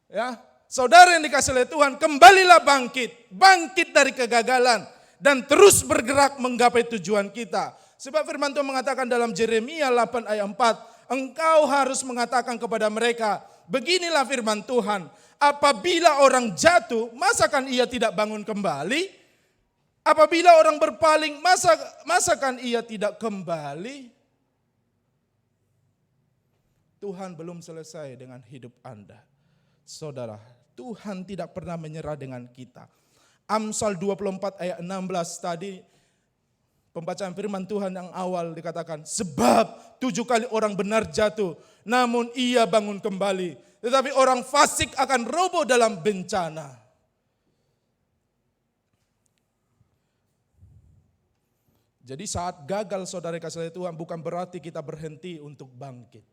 Ya, saudara yang dikasih oleh Tuhan, kembalilah bangkit. Bangkit dari kegagalan. Dan terus bergerak menggapai tujuan kita. Sebab firman Tuhan mengatakan dalam Yeremia 8 ayat 4. Engkau harus mengatakan kepada mereka, beginilah firman Tuhan. Apabila orang jatuh, masakan ia tidak bangun kembali? Apabila orang berpaling, masakan ia tidak kembali? Tuhan belum selesai dengan hidup Anda. Saudara, Tuhan tidak pernah menyerah dengan kita. Amsal 24 ayat 16 tadi, pembacaan firman Tuhan yang awal dikatakan, sebab 7 kali orang benar jatuh, namun ia bangun kembali. Tetapi orang fasik akan roboh dalam bencana. Jadi saat gagal saudara kasih Tuhan bukan berarti kita berhenti untuk bangkit.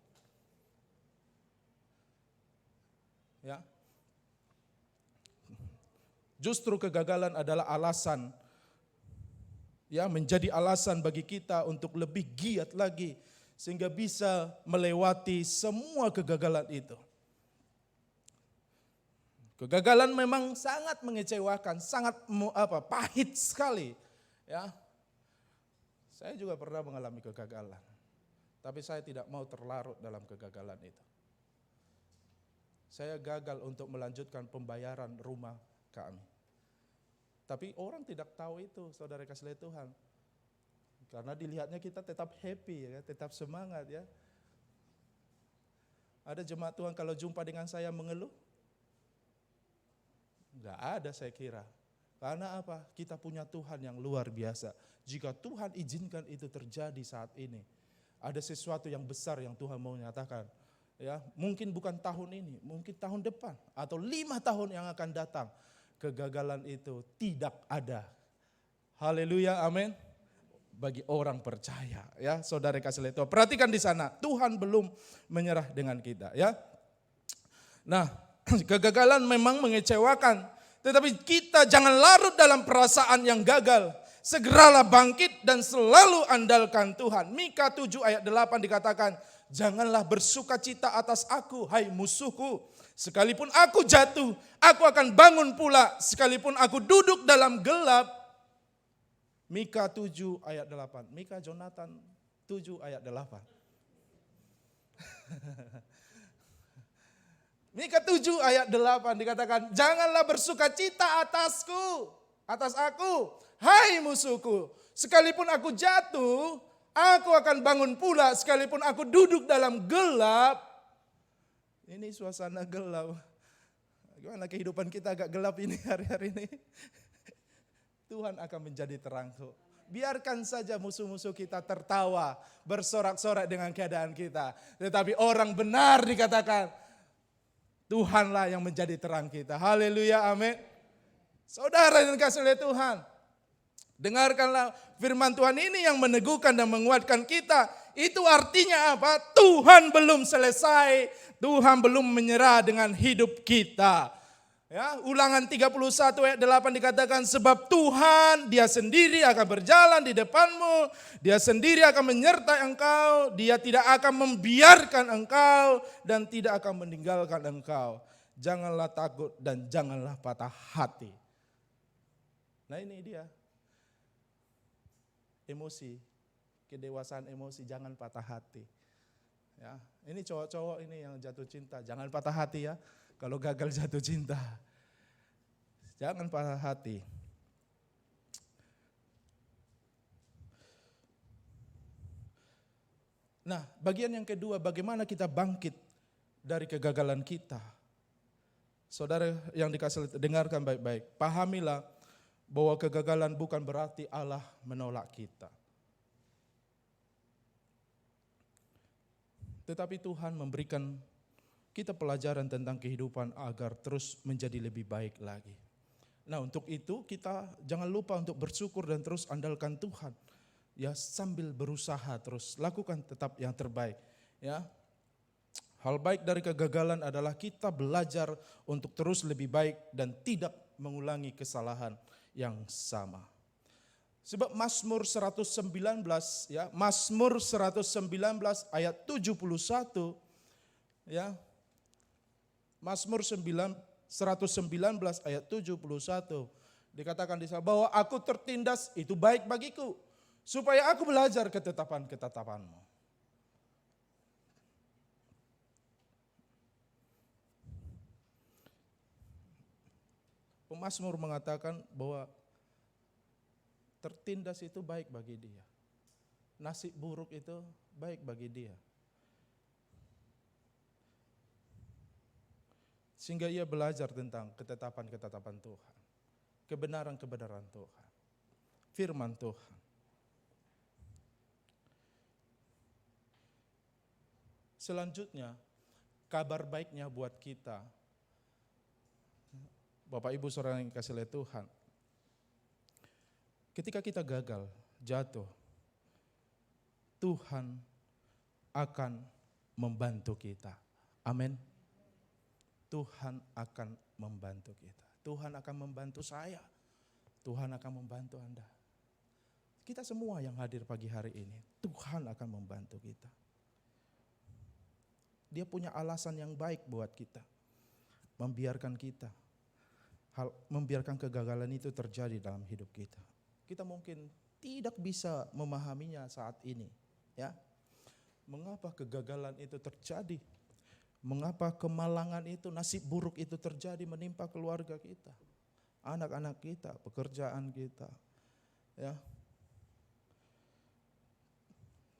Ya. Justru kegagalan adalah alasan, ya, menjadi alasan bagi kita untuk lebih giat lagi sehingga bisa melewati semua kegagalan itu. Kegagalan memang sangat mengecewakan, sangat pahit sekali. Ya, saya juga pernah mengalami kegagalan, tapi saya tidak mau terlarut dalam kegagalan itu. Saya gagal untuk melanjutkan pembayaran rumah kami. Tapi orang tidak tahu itu, saudara kasih Tuhan. Karena dilihatnya kita tetap happy, ya, tetap semangat. Ya. Ada jemaat Tuhan kalau jumpa dengan saya mengeluh? Enggak ada saya kira. Karena apa? Kita punya Tuhan yang luar biasa. Jika Tuhan izinkan itu terjadi saat ini, ada sesuatu yang besar yang Tuhan mau nyatakan. Ya, mungkin bukan tahun ini, mungkin tahun depan atau 5 tahun yang akan datang. Kegagalan itu tidak ada. Haleluya, amin. Bagi orang percaya, ya, saudara kasih lihat. Perhatikan di sana, Tuhan belum menyerah dengan kita, ya. Nah, kegagalan memang mengecewakan, tetapi kita jangan larut dalam perasaan yang gagal. Segeralah bangkit dan selalu andalkan Tuhan. Mika 7 ayat 8 dikatakan, janganlah bersuka cita atas aku, hai musuhku. Sekalipun aku jatuh, aku akan bangun pula. Sekalipun aku duduk dalam gelap. Mika 7 ayat 8. Mika Jonathan 7 ayat 8. Mika 7 ayat 8 dikatakan, janganlah bersuka cita atasku, atas aku, hai musuhku. Sekalipun aku jatuh, aku akan bangun pula. Sekalipun aku duduk dalam gelap. Ini suasana gelap. Gimana kehidupan kita agak gelap ini hari-hari ini. Tuhan akan menjadi terang. Biarkan saja musuh-musuh kita tertawa, bersorak-sorak dengan keadaan kita. Tetapi orang benar dikatakan, Tuhanlah yang menjadi terang kita. Haleluya, amin. Saudara yang dikasihi oleh Tuhan, dengarkanlah firman Tuhan ini yang meneguhkan dan menguatkan kita. Itu artinya apa? Tuhan belum selesai, Tuhan belum menyerah dengan hidup kita. Ya, Ulangan 31 ayat 8 dikatakan, sebab Tuhan dia sendiri akan berjalan di depanmu, dia sendiri akan menyertai engkau, dia tidak akan membiarkan engkau dan tidak akan meninggalkan engkau. Janganlah takut dan janganlah patah hati. Nah ini dia. Emosi, kedewasaan emosi, jangan patah hati. Ya, ini cowok-cowok ini yang jatuh cinta, jangan patah hati ya. Kalau gagal jatuh cinta, jangan patah hati. Nah, bagian yang kedua, bagaimana kita bangkit dari kegagalan kita. Saudara yang dikasih, dengarkan baik-baik. Pahamilah bahwa kegagalan bukan berarti Allah menolak kita. Tetapi Tuhan memberikan kita pelajaran tentang kehidupan agar terus menjadi lebih baik lagi. Nah, untuk itu kita jangan lupa untuk bersyukur dan terus andalkan Tuhan. Ya, sambil berusaha terus lakukan tetap yang terbaik, ya. Hal baik dari kegagalan adalah kita belajar untuk terus lebih baik dan tidak mengulangi kesalahan yang sama. Sebab Mazmur 119, ya, Mazmur 119 ayat 71, ya. Mazmur 119 ayat 71 dikatakan di sana bahwa aku tertindas itu baik bagiku supaya aku belajar ketetapan-ketetapanmu. Pemazmur mengatakan bahwa tertindas itu baik bagi dia. Nasib buruk itu baik bagi dia. Sehingga ia belajar tentang ketetapan-ketetapan Tuhan. Kebenaran-kebenaran Tuhan. Firman Tuhan. Selanjutnya, kabar baiknya buat kita. Bapak Ibu saudara yang dikasihi oleh Tuhan. Ketika kita gagal, jatuh, Tuhan akan membantu kita. Amin. Tuhan akan membantu kita. Tuhan akan membantu saya. Tuhan akan membantu Anda. Kita semua yang hadir pagi hari ini, Tuhan akan membantu kita. Dia punya alasan yang baik buat kita. Membiarkan kita. Membiarkan kegagalan itu terjadi dalam hidup kita. Kita mungkin tidak bisa memahaminya saat ini, ya. Mengapa kegagalan itu terjadi? Mengapa kemalangan itu, nasib buruk itu terjadi menimpa keluarga kita, anak-anak kita, pekerjaan kita, ya.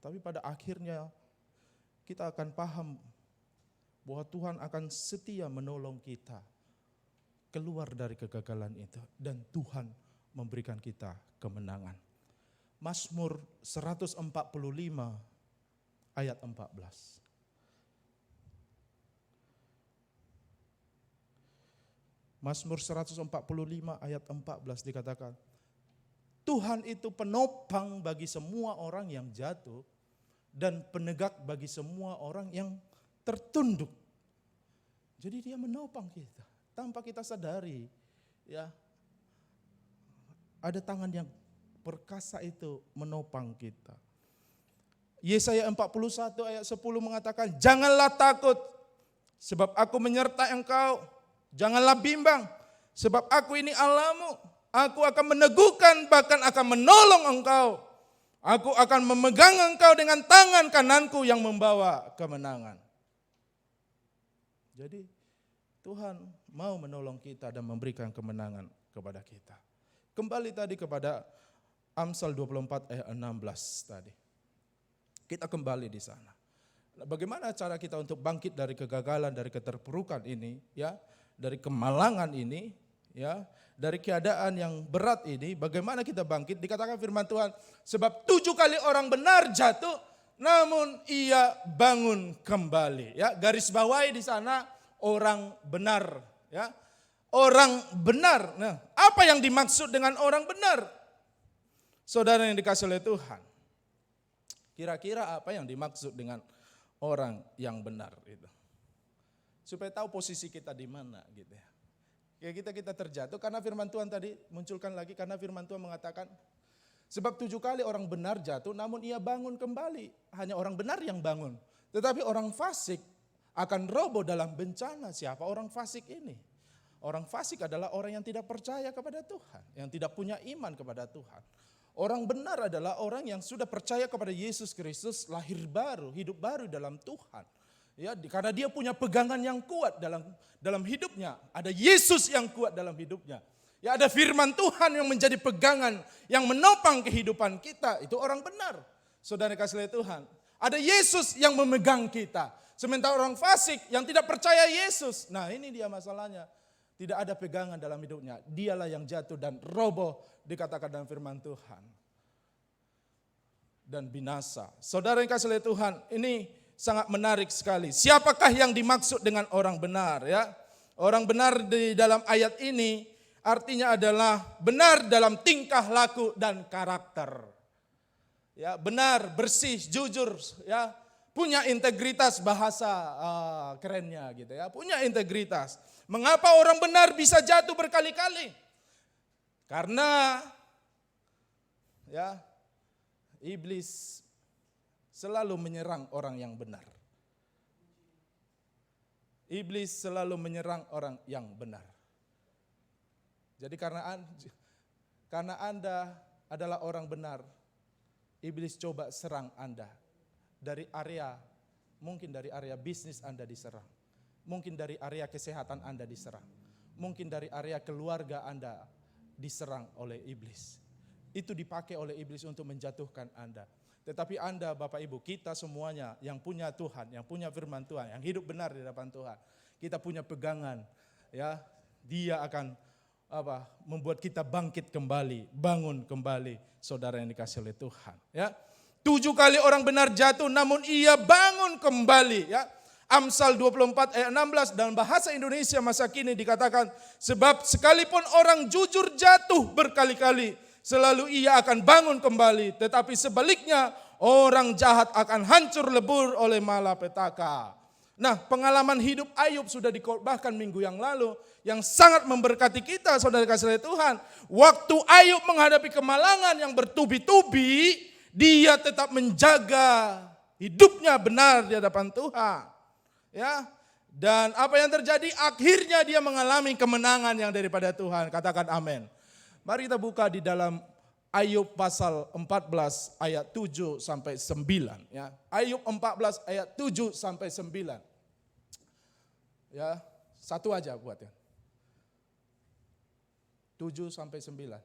Tapi pada akhirnya kita akan paham bahwa Tuhan akan setia menolong kita keluar dari kegagalan itu dan Tuhan memberikan kita kemenangan. Mazmur 145 ayat 14. Mazmur 145 ayat 14 dikatakan, Tuhan itu penopang bagi semua orang yang jatuh dan penegak bagi semua orang yang tertunduk. Jadi dia menopang kita tanpa kita sadari, ya. Ada tangan yang perkasa itu menopang kita. Yesaya 41 ayat 10 mengatakan, janganlah takut sebab aku menyertai engkau. Janganlah bimbang, sebab aku ini Allahmu. Aku akan meneguhkan, bahkan akan menolong engkau. Aku akan memegang engkau dengan tangan kananku yang membawa kemenangan. Jadi Tuhan mau menolong kita dan memberikan kemenangan kepada kita. Kembali tadi kepada Amsal 24 ayat 16 tadi. Kita kembali di sana. Bagaimana cara kita untuk bangkit dari kegagalan, dari keterpurukan ini, ya, dari kemalangan ini, ya, dari keadaan yang berat ini, bagaimana kita bangkit? Dikatakan firman Tuhan, sebab 7 kali orang benar jatuh, namun ia bangun kembali. Ya, garis bawahi di sana orang benar, ya, orang benar. Nah, apa yang dimaksud dengan orang benar? Saudara yang dikasihi oleh Tuhan, kira-kira apa yang dimaksud dengan orang yang benar itu? Supaya tahu posisi kita di mana gitu ya. Kayak kita terjatuh karena firman Tuhan tadi munculkan lagi, karena firman Tuhan mengatakan sebab 7 kali orang benar jatuh namun ia bangun kembali. Hanya orang benar yang bangun. Tetapi orang fasik akan roboh dalam bencana. Siapa orang fasik ini? Orang fasik adalah orang yang tidak percaya kepada Tuhan, yang tidak punya iman kepada Tuhan. Orang benar adalah orang yang sudah percaya kepada Yesus Kristus, lahir baru, hidup baru dalam Tuhan. Ya, karena dia punya pegangan yang kuat dalam hidupnya. Ada Yesus yang kuat dalam hidupnya. Ya, ada firman Tuhan yang menjadi pegangan yang menopang kehidupan kita. Itu orang benar. Saudara kasih Tuhan. Ada Yesus yang memegang kita. Sementara orang fasik yang tidak percaya Yesus. Nah, ini dia masalahnya. Tidak ada pegangan dalam hidupnya. Dialah yang jatuh dan roboh, dikatakan dalam firman Tuhan. Dan binasa. Saudara yang kasih oleh Tuhan, ini sangat menarik sekali. Siapakah yang dimaksud dengan orang benar ya? Orang benar di dalam ayat ini artinya adalah benar dalam tingkah laku dan karakter. Ya, benar, bersih, jujur, ya, punya integritas, bahasa kerennya gitu ya, punya integritas. Mengapa orang benar bisa jatuh berkali-kali? Karena ya, iblis selalu menyerang orang yang benar. Iblis selalu menyerang orang yang benar. Jadi karena Anda adalah orang benar, iblis coba serang Anda. Mungkin dari area bisnis Anda diserang. Mungkin dari area kesehatan Anda diserang. Mungkin dari area keluarga Anda diserang oleh iblis. Itu dipakai oleh iblis untuk menjatuhkan Anda. Tetapi Anda, Bapak Ibu, kita semuanya yang punya Tuhan, yang punya firman Tuhan, yang hidup benar di hadapan Tuhan, kita punya pegangan, ya, Dia akan membuat kita bangkit kembali, bangun kembali, saudara yang dikasih oleh Tuhan. Ya, 7 kali orang benar jatuh, namun ia bangun kembali. Ya, Amsal 24 ayat 16 dalam bahasa Indonesia masa kini dikatakan, sebab sekalipun orang jujur jatuh berkali-kali, selalu ia akan bangun kembali, tetapi sebaliknya orang jahat akan hancur lebur oleh malapetaka. Nah, pengalaman hidup Ayub sudah dikhotbahkan minggu yang lalu, yang sangat memberkati kita, saudara kasih Tuhan. Waktu Ayub menghadapi kemalangan yang bertubi-tubi, dia tetap menjaga hidupnya benar di hadapan Tuhan. Ya, dan apa yang terjadi? Akhirnya dia mengalami kemenangan yang daripada Tuhan. Katakan amin. Mari kita buka di dalam Ayub pasal 14 ayat 7 sampai 9 ya. Ayub 14 ayat 7 sampai 9. Ya, satu aja buat ya. 7 sampai 9.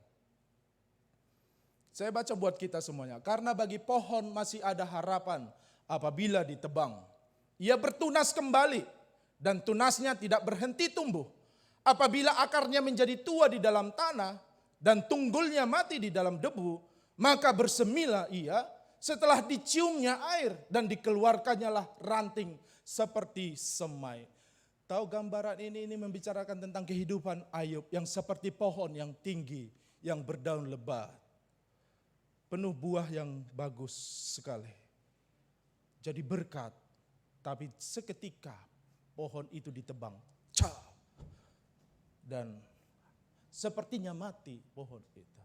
Saya baca buat kita semuanya. Karena bagi pohon masih ada harapan apabila ditebang. Ia bertunas kembali dan tunasnya tidak berhenti tumbuh. Apabila akarnya menjadi tua di dalam tanah dan tunggulnya mati di dalam debu, maka bersemilah ia setelah diciumnya air dan dikeluarkannya lah ranting seperti semai. Tahu gambaran ini membicarakan tentang kehidupan Ayub yang seperti pohon yang tinggi, yang berdaun lebat. Penuh buah yang bagus sekali. Jadi berkat, tapi seketika pohon itu ditebang. Dan sepertinya mati pohon itu.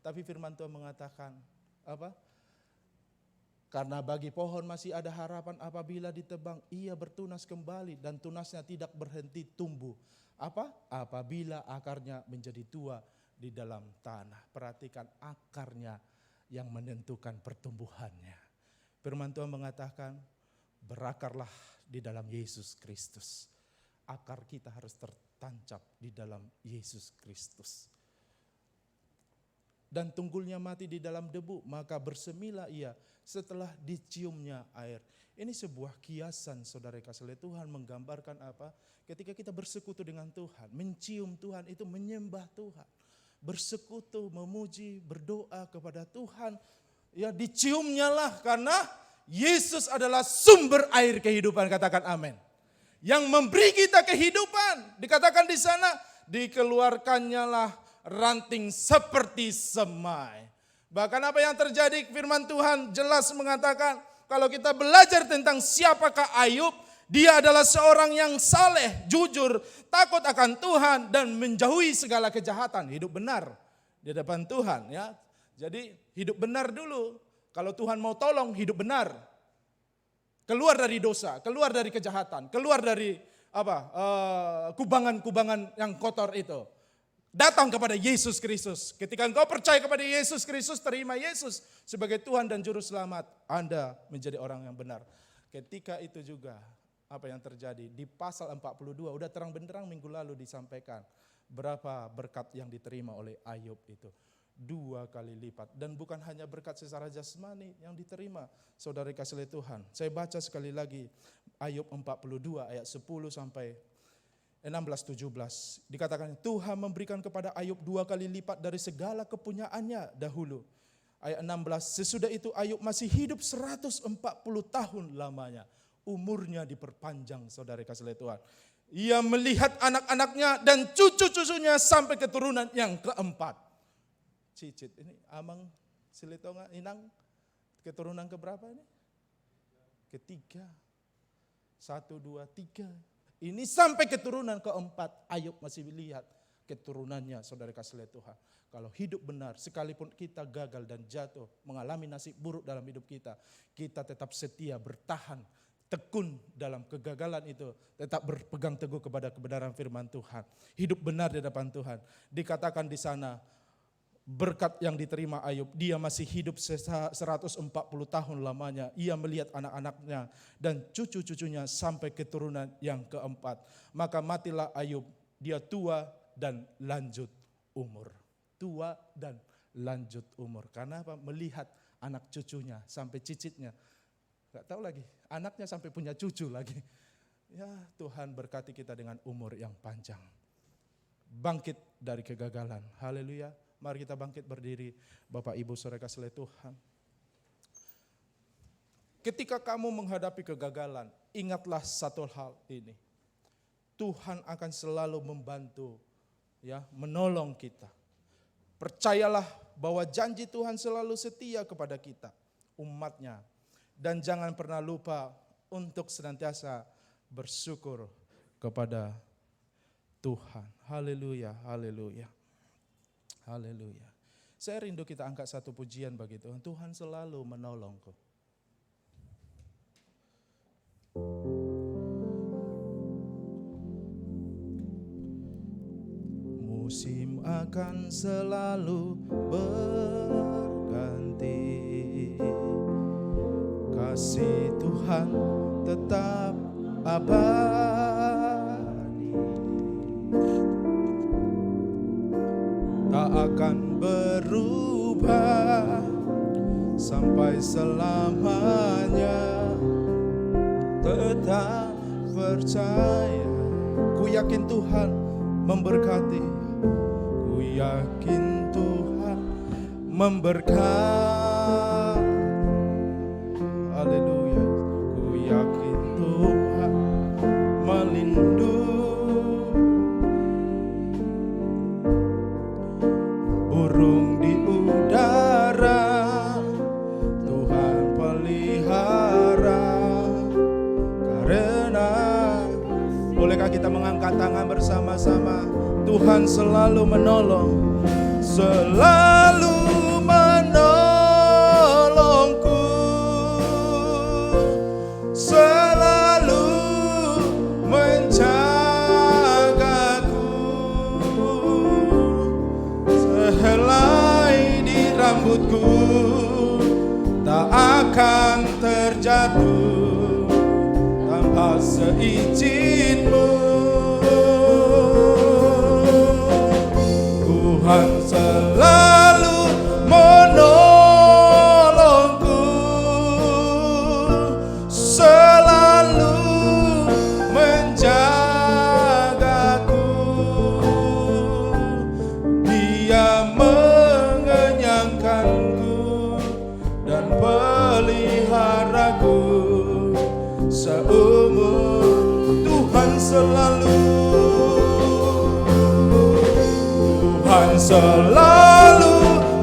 Tapi firman Tuhan mengatakan apa? Karena bagi pohon masih ada harapan apabila ditebang, ia bertunas kembali dan tunasnya tidak berhenti tumbuh. Apa? Apabila akarnya menjadi tua di dalam tanah. Perhatikan akarnya yang menentukan pertumbuhannya. Firman Tuhan mengatakan, berakarlah di dalam Yesus Kristus. Akar kita harus tertancap di dalam Yesus Kristus. Dan tunggulnya mati di dalam debu, maka bersemilah ia setelah diciumnya air. Ini sebuah kiasan, saudara kasih oleh Tuhan, menggambarkan apa? Ketika kita bersekutu dengan Tuhan, mencium Tuhan itu menyembah Tuhan. Bersekutu, memuji, berdoa kepada Tuhan. Ya, diciumnya lah karena Yesus adalah sumber air kehidupan, katakan amin. Yang memberi kita kehidupan, dikatakan di sana, dikeluarkannya lah ranting seperti semai. Bahkan apa yang terjadi, firman Tuhan jelas mengatakan, kalau kita belajar tentang siapakah Ayub, dia adalah seorang yang saleh, jujur, takut akan Tuhan, dan menjauhi segala kejahatan. Hidup benar di hadapan Tuhan. Ya. Jadi hidup benar dulu. Kalau Tuhan mau tolong, hidup benar. Keluar dari dosa, keluar dari kejahatan, keluar dari kubangan-kubangan yang kotor itu. Datang kepada Yesus Kristus. Ketika engkau percaya kepada Yesus Kristus, terima Yesus sebagai Tuhan dan Juru Selamat, Anda menjadi orang yang benar. Ketika itu juga apa yang terjadi di pasal 42, udah terang benderang minggu lalu disampaikan. Berapa berkat yang diterima oleh Ayub itu. 2 kali lipat. Dan bukan hanya berkat secara jasmani yang diterima, saudara kasih oleh Tuhan. Saya baca sekali lagi Ayub 42 ayat 10 sampai 16-17 dikatakan Tuhan memberikan kepada Ayub 2 kali lipat dari segala kepunyaannya dahulu. Ayat 16, sesudah itu Ayub masih hidup 140 tahun lamanya. Umurnya diperpanjang, saudara kasih Tuhan. Ia melihat anak-anaknya dan cucu-cucunya sampai keturunan yang keempat. Cicit, ini Amang Silitonga Inang keturunan keberapa ini? Ketiga. 1, 2, 3. Ini sampai keturunan keempat. Ayub masih lihat keturunannya, saudara kasih Tuhan. Kalau hidup benar, sekalipun kita gagal dan jatuh, mengalami nasib buruk dalam hidup kita, kita tetap setia, bertahan, tekun dalam kegagalan itu, tetap berpegang teguh kepada kebenaran firman Tuhan. Hidup benar di depan Tuhan. Dikatakan di sana, berkat yang diterima Ayub, dia masih hidup 140 tahun lamanya. Ia melihat anak-anaknya dan cucu-cucunya sampai keturunan yang keempat. Maka matilah Ayub, dia tua dan lanjut umur. Tua dan lanjut umur. Karena apa? Melihat anak cucunya sampai cicitnya. Gak tahu lagi, anaknya sampai punya cucu lagi. Ya, Tuhan berkati kita dengan umur yang panjang. Bangkit dari kegagalan. Haleluya. Mari kita bangkit berdiri. Bapak Ibu saudara kasih Tuhan. Ketika kamu menghadapi kegagalan, ingatlah satu hal ini. Tuhan akan selalu membantu, ya, menolong kita. Percayalah bahwa janji Tuhan selalu setia kepada kita, umatnya. Dan jangan pernah lupa untuk senantiasa bersyukur kepada Tuhan. Haleluya, haleluya, haleluya. Saya rindu kita angkat satu pujian bagi Tuhan. Tuhan selalu menolongku. Musim akan selalu berganti, kasih Tuhan tetap abadi, tak akan berubah sampai selamanya. Tetap percaya, ku yakin Tuhan memberkati, ku yakin Tuhan memberkati. Haleluya, ku yakin Tuhan melindungi, burung di udara Tuhan pelihara. Karena bolehkah kita mengangkat tangan bersama-sama? Tuhan selalu menolong, selalu menolongku, selalu menjagaku. Sehelai di rambutku tak akan terjatuh tanpa seizin-Mu. Tuhan selalu menolongku, selalu menjagaku. Dia mengenyangkanku dan peliharaku seumur. Tuhan selalu, Tuhan selalu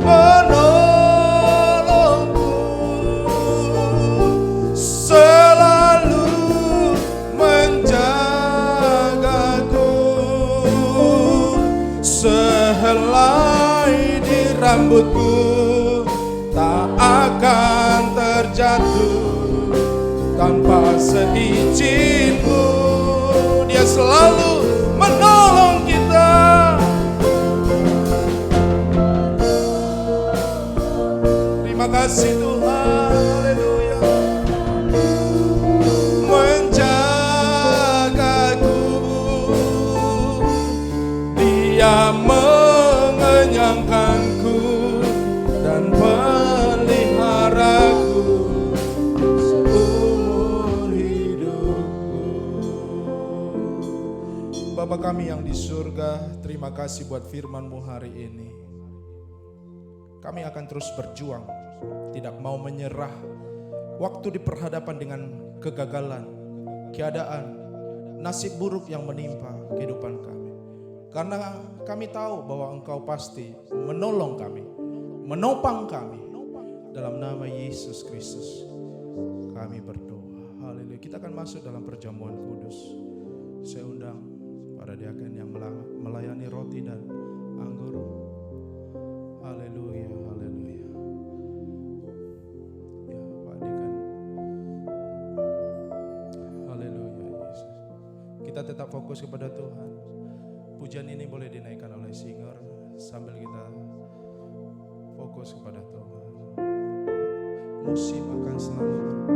menolongku, selalu menjagaku. Sehelai di rambutku tak akan terjatuh tanpa seizin-Mu. Dia selalu menolong kita. Terima kasih Tuhan, haleluya. Menjagaku, Dia mengenyangkanku dan peliharaku seumur hidupku. Bapa kami yang di surga, terima kasih buat firman-Mu hari ini. Kami akan terus berjuang, tidak mau menyerah. Waktu diperhadapan dengan kegagalan, keadaan, nasib buruk yang menimpa kehidupan kami. Karena kami tahu bahwa Engkau pasti menolong kami, menopang kami. Dalam nama Yesus Kristus kami berdoa. Haleluya. Kita akan masuk dalam perjamuan kudus. Saya undang para diaken yang melayani roti dan anggur. Haleluya, haleluya. Ya, Pak Dekan. Haleluya, Yesus. Kita tetap fokus kepada Tuhan. Pujian ini boleh dinaikkan oleh singer sambil kita fokus kepada Tuhan. Musim akan selalu berganti.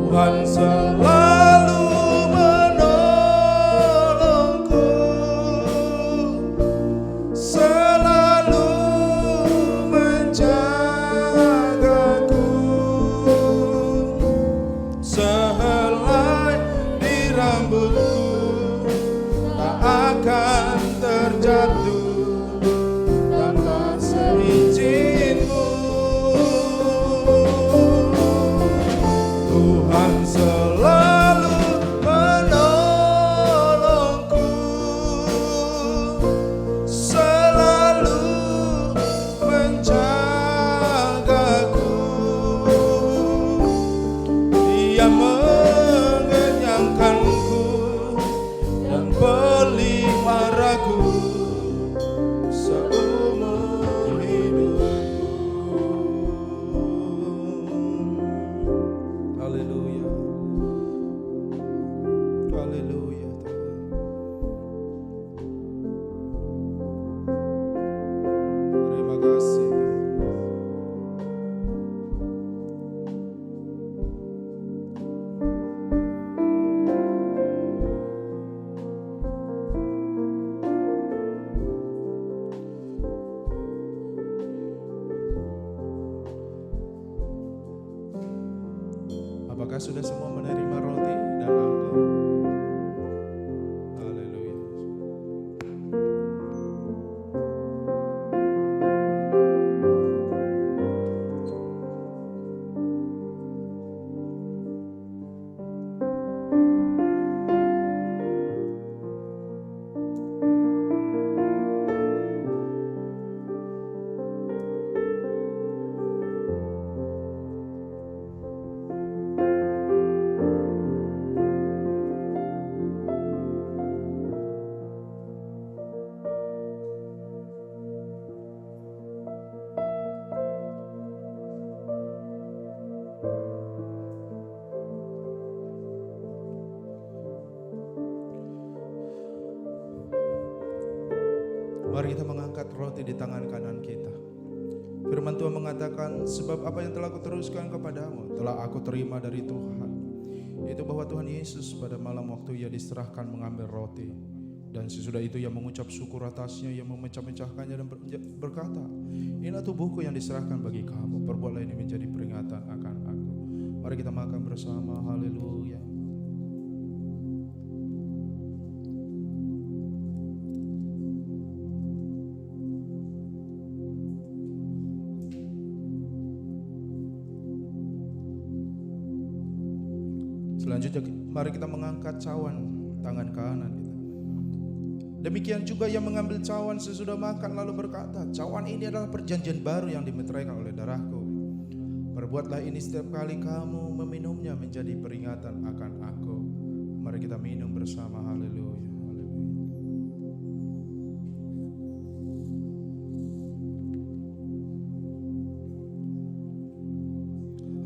Tuhan selalu menolongku, selalu menjagaku, sehelai di rambutku tak akan terjatuh tanpa seizinku. Tuhan selalu menolongku, selalu menjagaku. Dia mengenyangkanku dan peliharaku seumur hidupku. Haleluya. Haleluya. Terima kasih. Apakah sudah semua menerima roti dan anggur? Haleluya. Mari kita mengangkat roti di tangan kanan kita. Firman Tuhan mengatakan, sebab apa yang telah kuteruskan kepadamu telah aku terima dari Tuhan, yaitu bahwa Tuhan Yesus pada malam waktu ia diserahkan mengambil roti, dan sesudah itu ia mengucap syukur atasnya, ia memecah-mecahkannya dan berkata, inilah tubuhku yang diserahkan bagi kamu, perbuatlah ini menjadi peringatan akan aku. Mari kita makan bersama. Haleluya. Selanjutnya mari kita mengangkat cawan tangan kanan kita. Demikian juga yang mengambil cawan sesudah makan lalu berkata, cawan ini adalah perjanjian baru yang dimeteraikan oleh darahku. Perbuatlah ini setiap kali kamu meminumnya menjadi peringatan akan aku. Mari kita minum bersama. Haleluya.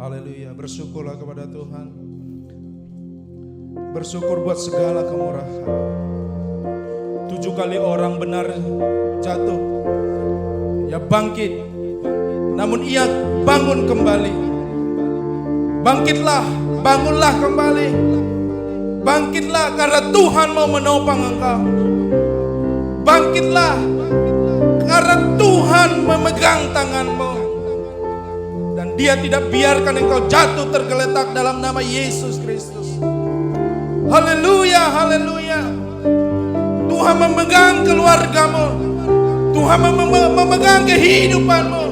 Haleluya. Bersyukurlah kepada Tuhan. Bersyukur buat segala kemurahan. 7 kali orang benar jatuh, ia bangkit, namun ia bangun kembali. Bangkitlah, bangunlah kembali. Bangkitlah karena Tuhan mau menopang engkau. Bangkitlah karena Tuhan memegang tanganmu. Dan Dia tidak biarkan engkau jatuh tergeletak dalam nama Yesus Kristus. Haleluya, haleluya. Tuhan memegang keluargamu. Tuhan memegang kehidupanmu.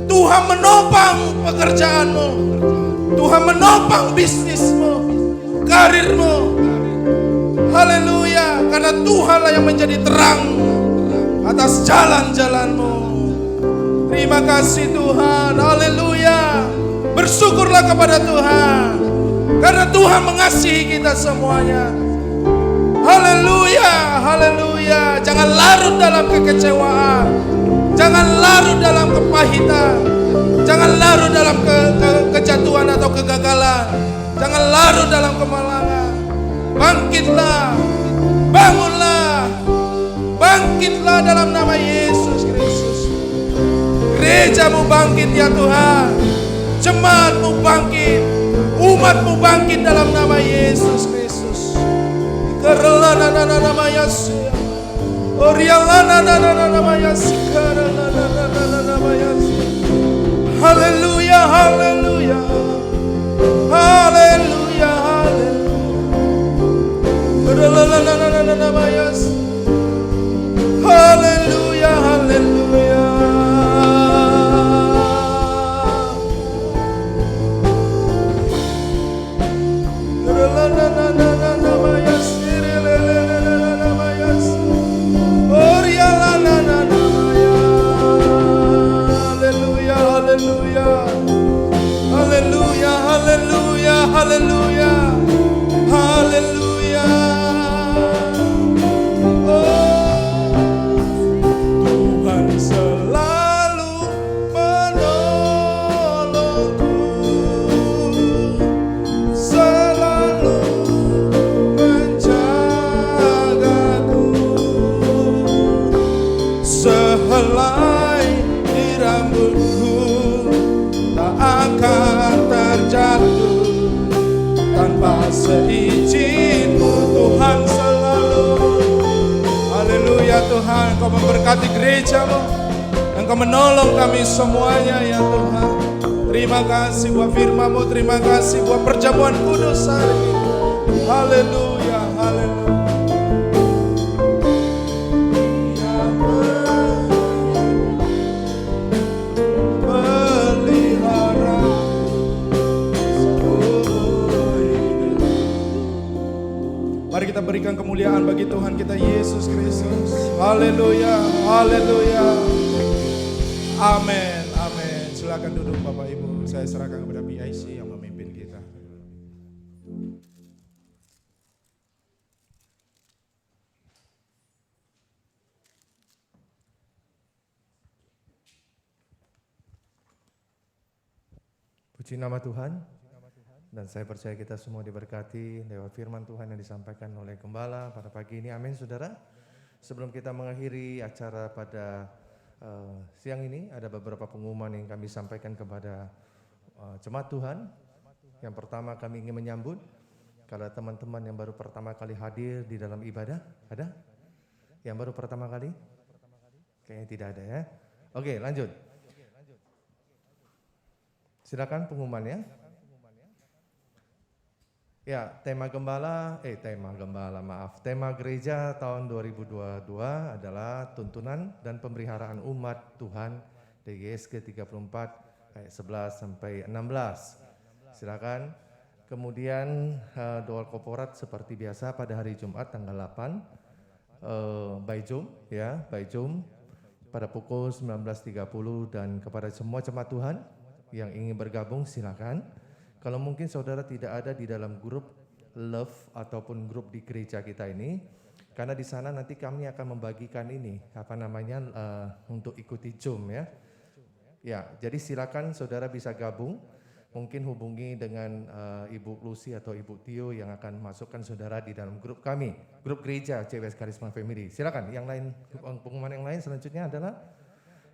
Tuhan menopang pekerjaanmu. Tuhan menopang bisnismu, karirmu. Haleluya. Karena Tuhanlah yang menjadi terang atas jalan-jalanmu. Terima kasih Tuhan. Haleluya. Bersyukurlah kepada Tuhan. Karena Tuhan mengasihi kita semuanya. Haleluya, haleluya. Jangan larut dalam kekecewaan. Jangan larut dalam kepahitan. Jangan larut dalam kejatuhan atau kegagalan. Jangan larut dalam kemalangan. Bangkitlah. Bangunlah. Bangkitlah dalam nama Yesus Kristus. Gerejamu bangkit ya Tuhan. Jemaatmu bangkit. Umatmu bangkit dalam nama Yesus Kristus. Haleluya, haleluya. Haleluya, haleluya. Haleluya, haleluya. Haleluya, haleluya, haleluya, haleluya. Tuhan selalu menolongku, selalu menjagaku, sehelai di rambutku tak akan terjatuh tanpa seizinku. Tuhan selalu. Haleluya Tuhan, Kau memberkati gerejamu. Engkau menolong kami semuanya ya Tuhan. Terima kasih buat firman-Mu. Terima kasih buat perjamuan kudus hari ini. Haleluya, haleluya. Mari kita berikan kemuliaan bagi Tuhan kita Yesus Kristus. Haleluya, haleluya. Amin, amin. Silakan duduk Bapak Ibu. Saya serahkan kepada PIC yang memimpin kita. Puji nama Tuhan. Dan saya percaya kita semua diberkati lewat firman Tuhan yang disampaikan oleh Gembala pada pagi ini. Amin saudara. Sebelum kita mengakhiri acara pada siang ini, ada beberapa pengumuman yang kami sampaikan kepada jemaat Tuhan. Yang pertama kami ingin menyambut kalau teman-teman yang baru pertama kali hadir di dalam ibadah. Ada? Yang baru pertama kali? Kayaknya tidak ada ya. Oke, lanjut. Silakan pengumumannya. Ya, tema gereja tahun 2022 adalah tuntunan dan pemeliharaan umat Tuhan DGSG 34 ayat 11 sampai 16. Silakan Kemudian doa korporat seperti biasa pada hari Jumat tanggal 8 by Zoom ya, by Zoom pada pukul 19.30 dan kepada semua jemaat Tuhan yang ingin bergabung silakan. Kalau mungkin saudara tidak ada di dalam grup Love ataupun grup di gereja kita ini, karena di sana nanti kami akan membagikan ini untuk ikuti Zoom ya. Ya, jadi silakan saudara bisa gabung. Mungkin hubungi dengan Ibu Lucy atau Ibu Tio yang akan masukkan saudara di dalam grup kami, grup gereja CWS Karisma Family. Silakan. Yang lain, pengumuman yang lain selanjutnya adalah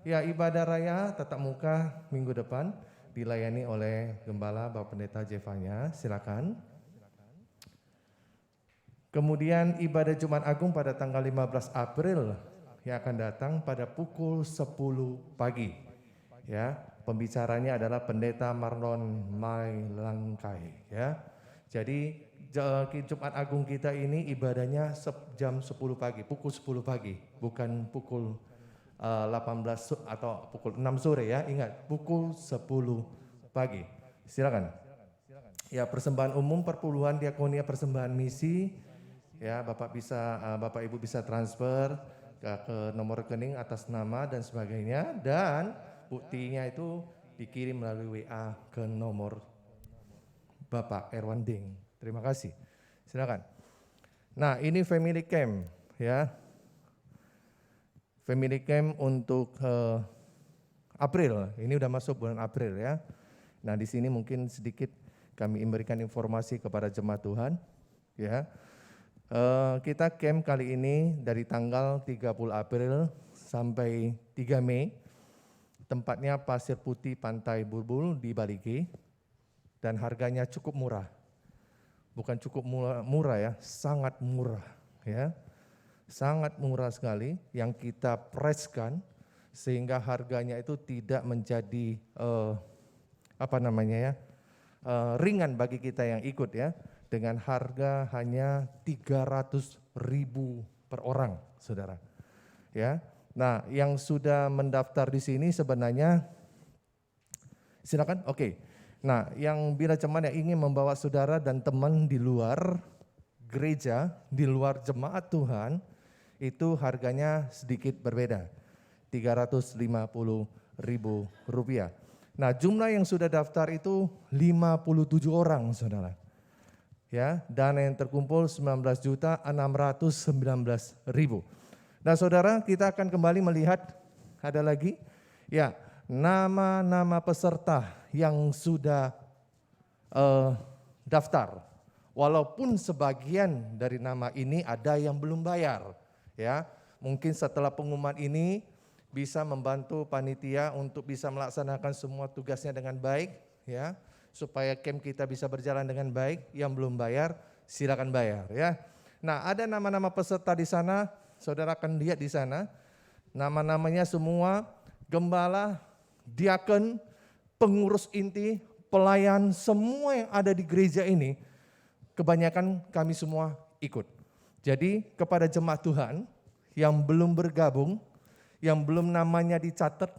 ya ibadah raya tatap muka minggu depan dilayani oleh Gembala Bapak Pendeta Jevanya. Silakan. Kemudian ibadah Jumat Agung pada tanggal 15 April yang akan datang pada pukul 10 pagi. Ya, pembicaranya adalah Pendeta Marlon Mailangkai ya. Jadi Jumat Agung kita ini ibadahnya jam 10 pagi, pukul 10 pagi, bukan pukul 18 atau pukul 6 sore ya. Ingat, pukul 10 pagi. Silakan. Ya, persembahan umum, perpuluhan, diakonia, persembahan misi. Ya, Bapak Ibu bisa transfer ke nomor rekening atas nama dan sebagainya, dan buktinya itu dikirim melalui WA ke nomor Bapak Erwan Ding. Terima kasih. Silakan. Nah, ini family camp ya. Family camp untuk April. Ini udah masuk bulan April ya. Nah, di sini mungkin sedikit kami memberikan informasi kepada jemaat Tuhan ya. Kita camp kali ini dari tanggal 30 April sampai 3 Mei. Tempatnya Pasir Putih Pantai Bulbul di Baligi. Dan harganya cukup murah. Bukan cukup murah ya, sangat murah ya. Sangat murah sekali yang kita preskan sehingga harganya itu tidak menjadi ringan bagi kita yang ikut ya. Dengan harga hanya 300.000 per orang, saudara. Ya, nah yang sudah mendaftar di sini sebenarnya, silakan. Oke. Nah, yang bila jemaat yang ingin membawa saudara dan teman di luar gereja, di luar jemaat Tuhan, itu harganya sedikit berbeda, 350.000 rupiah. Nah, jumlah yang sudah daftar itu 57 orang, saudara. Ya, dana yang terkumpul 19.619.000. Nah, saudara, kita akan kembali melihat ada lagi ya nama-nama peserta yang sudah daftar. Walaupun sebagian dari nama ini ada yang belum bayar, ya. Mungkin setelah pengumuman ini bisa membantu panitia untuk bisa melaksanakan semua tugasnya dengan baik, ya. Supaya camp kita bisa berjalan dengan baik. Yang belum bayar, silakan bayar ya. Nah, ada nama-nama peserta di sana, saudara akan lihat di sana. Nama-namanya semua gembala, diakon, pengurus inti, pelayan, semua yang ada di gereja ini, kebanyakan kami semua ikut. Jadi kepada jemaat Tuhan yang belum bergabung, yang belum namanya dicatat,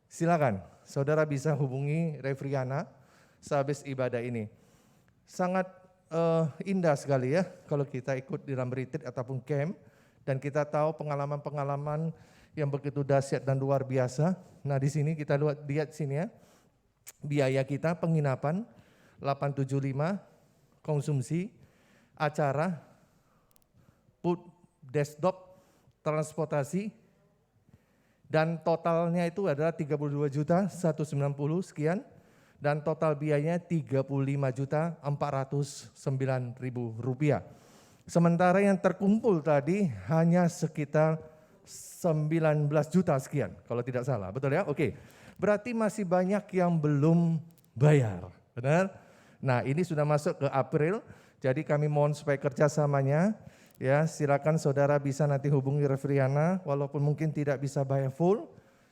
silakan saudara bisa hubungi Refriana sehabis ibadah ini. Sangat indah sekali ya kalau kita ikut di dalam retreat ataupun camp dan kita tahu pengalaman-pengalaman yang begitu dahsyat dan luar biasa. Nah, di sini kita lihat sini ya. Biaya kita penginapan 875, konsumsi, acara, food, desktop, transportasi, dan totalnya itu adalah 32.190 sekian. Dan total biayanya 35.409.000 rupiah. Sementara yang terkumpul tadi hanya sekitar 19 juta sekian, kalau tidak salah, betul ya? Oke, berarti masih banyak yang belum bayar, benar? Nah, ini sudah masuk ke April, jadi kami mohon supaya kerjasamanya, ya silakan saudara bisa nanti hubungi Refriana, walaupun mungkin tidak bisa bayar full,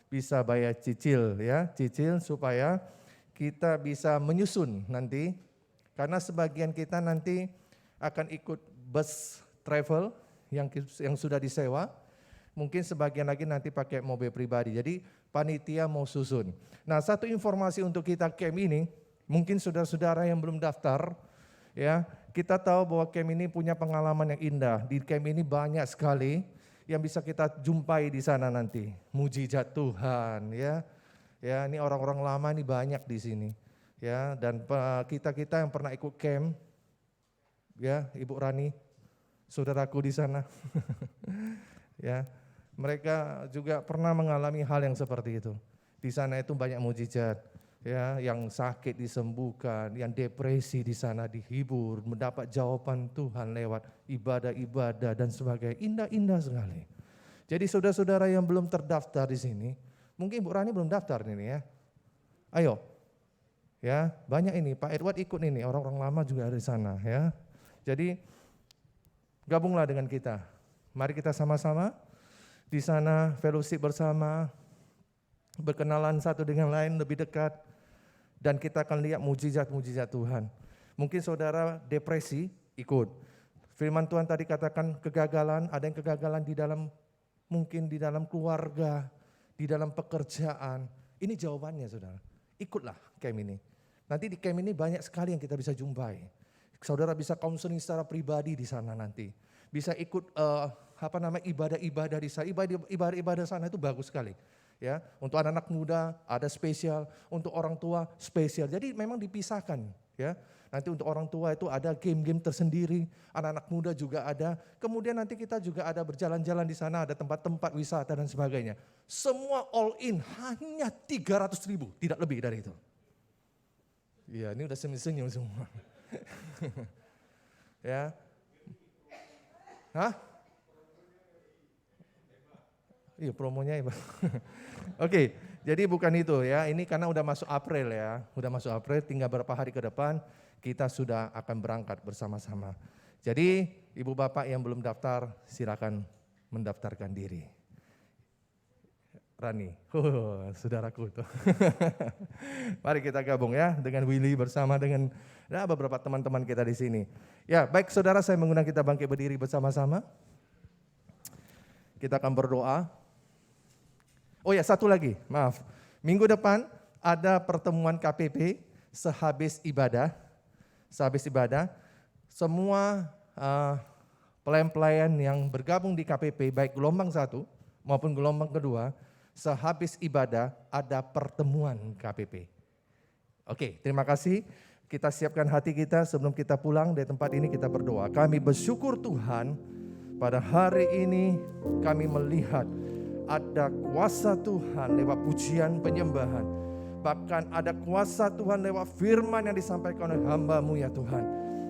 bisa bayar cicil ya, cicil supaya kita bisa menyusun nanti, karena sebagian kita nanti akan ikut bus travel yang sudah disewa, mungkin sebagian lagi nanti pakai mobil pribadi, jadi panitia mau susun. Nah, satu informasi untuk kita camp ini, Mungkin saudara-saudara yang belum daftar, ya, kita tahu bahwa camp ini punya pengalaman yang indah. Di camp ini banyak sekali yang bisa kita jumpai di sana nanti. Mujizat Tuhan, ya. Ya, ini orang-orang lama ini banyak di sini. Ya, dan kita-kita yang pernah ikut camp, ya, Ibu Rani, saudaraku di sana. Ya, mereka juga pernah mengalami hal yang seperti itu. Di sana itu banyak mujizat, ya, yang sakit disembuhkan, yang depresi di sana dihibur, mendapat jawaban Tuhan lewat ibadah-ibadah dan sebagainya. Indah-indah sekali. Jadi saudara-saudara yang belum terdaftar di sini, mungkin Ibu Rani belum daftar ini ya. Ayo. Ya, banyak ini, Pak Edward ikut ini, orang-orang lama juga ada di sana ya. Jadi gabunglah dengan kita. Mari kita sama-sama di sana fellowship bersama, berkenalan satu dengan lain lebih dekat, dan kita akan lihat mujizat-mujizat Tuhan. Mungkin saudara depresi, ikut. Firman Tuhan tadi katakan kegagalan, ada yang kegagalan di dalam, mungkin di dalam keluarga, di dalam pekerjaan. Ini jawabannya saudara, ikutlah camp ini. Nanti di camp ini banyak sekali yang kita bisa jumpai. Saudara bisa counseling secara pribadi di sana nanti. Bisa ikut ibadah-ibadah di sana. Ibadah-ibadah sana itu bagus sekali. Ya, untuk anak-anak muda ada spesial, untuk orang tua spesial. Jadi memang dipisahkan, ya. Nanti untuk orang tua itu ada game-game tersendiri, anak-anak muda juga ada. Kemudian nanti kita juga ada berjalan-jalan di sana, ada tempat-tempat wisata dan sebagainya. Semua all in hanya 300.000, tidak lebih dari itu. Iya, ini udah senyum-senyum semua. Ya. Hah? Iya, promonya ya. Oke, jadi bukan itu ya. Ini karena udah masuk April ya. Udah masuk April, tinggal beberapa hari ke depan kita sudah akan berangkat bersama-sama. Jadi, Ibu Bapak yang belum daftar, silakan mendaftarkan diri. Rani, saudaraku itu. Mari kita gabung ya dengan Willy bersama dengan beberapa teman-teman kita di sini. Ya, baik saudara, saya mengundang kita bangkit berdiri bersama-sama. Kita akan berdoa. Oh ya, satu lagi, maaf. Minggu depan ada pertemuan KPP sehabis ibadah. Sehabis ibadah, semua pelayan-pelayan yang bergabung di KPP, baik gelombang 1 maupun gelombang kedua, sehabis ibadah ada pertemuan KPP. Oke, terima kasih. Kita siapkan hati kita sebelum kita pulang dari tempat ini, kita berdoa. Kami bersyukur Tuhan, pada hari ini kami melihat ada kuasa Tuhan lewat pujian penyembahan. Bahkan ada kuasa Tuhan lewat firman yang disampaikan oleh hamba-Mu ya Tuhan.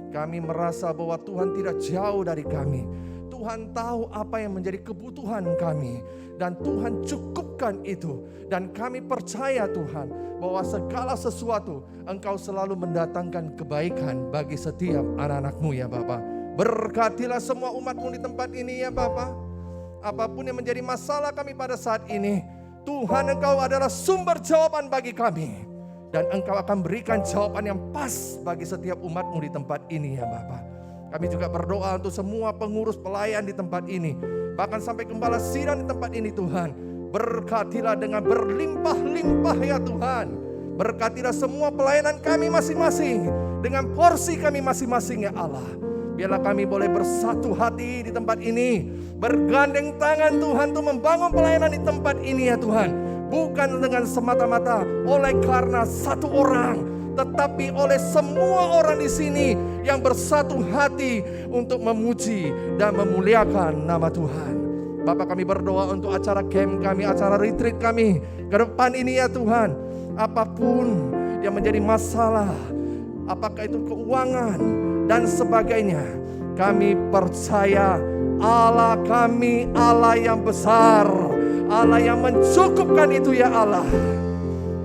Kami merasa bahwa Tuhan tidak jauh dari kami. Tuhan tahu apa yang menjadi kebutuhan kami. Dan Tuhan cukupkan itu. Dan kami percaya Tuhan bahwa segala sesuatu Engkau selalu mendatangkan kebaikan bagi setiap anak-anak-Mu ya Bapa. Berkatilah semua umat-Mu di tempat ini ya Bapa. Apapun yang menjadi masalah kami pada saat ini, Tuhan Engkau adalah sumber jawaban bagi kami. Dan Engkau akan berikan jawaban yang pas bagi setiap umat-Mu di tempat ini ya Bapa. Kami juga berdoa untuk semua pengurus pelayan di tempat ini. Bahkan sampai gembala sidang di tempat ini Tuhan. Berkatilah dengan berlimpah-limpah ya Tuhan. Berkatilah semua pelayanan kami masing-masing. Dengan porsi kami masing-masing ya Allah. Biarlah kami boleh bersatu hati di tempat ini. Bergandeng tangan Tuhan untuk membangun pelayanan di tempat ini ya Tuhan. Bukan dengan semata-mata oleh karena satu orang, tetapi oleh semua orang di sini yang bersatu hati untuk memuji dan memuliakan nama Tuhan. Bapak, kami berdoa untuk acara camp kami, acara retreat kami ke depan ini ya Tuhan. Apapun yang menjadi masalah, apakah itu keuangan dan sebagainya, kami percaya Allah kami Allah yang besar, Allah yang mencukupkan itu ya Allah.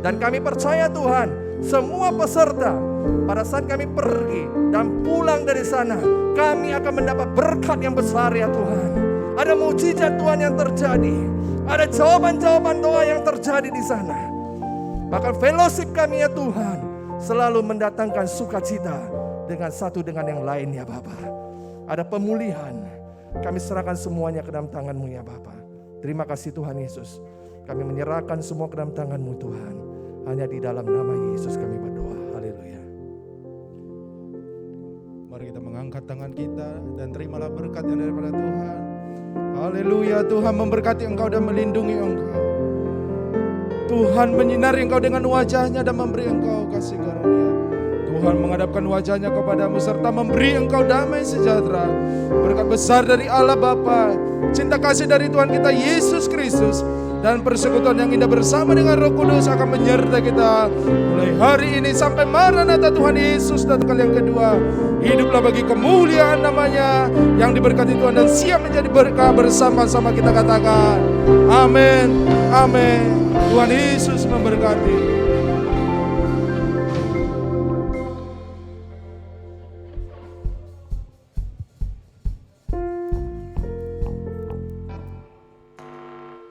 Dan kami percaya Tuhan, semua peserta pada saat kami pergi dan pulang dari sana, kami akan mendapat berkat yang besar ya Tuhan. Ada mujizat Tuhan yang terjadi, ada jawaban-jawaban doa yang terjadi di sana. Bahkan fellowship kami ya Tuhan selalu mendatangkan sukacita dengan satu dengan yang lain ya Bapa. Ada pemulihan, kami serahkan semuanya ke dalam tangan-Mu ya Bapa. Terima kasih Tuhan Yesus. Kami menyerahkan semua ke dalam tangan-Mu Tuhan. Hanya di dalam nama Yesus kami berdoa. Haleluya. Mari kita mengangkat tangan kita dan terimalah berkat yang daripada Tuhan. Haleluya, Tuhan memberkati engkau dan melindungi engkau. Tuhan menyinari engkau dengan wajahnya dan memberi engkau kasih karunia. Tuhan menghadapkan wajahnya kepadamu serta memberi engkau damai sejahtera. Berkat besar dari Allah Bapa, cinta kasih dari Tuhan kita Yesus Kristus, dan persekutuan yang indah bersama dengan Roh Kudus akan menyertai kita mulai hari ini sampai Maranatha Tuhan Yesus datang kali yang kedua. Hiduplah bagi kemuliaan namanya yang diberkati Tuhan dan siap menjadi berkah bersama-sama kita katakan amin, amin. Tuhan Yesus memberkati.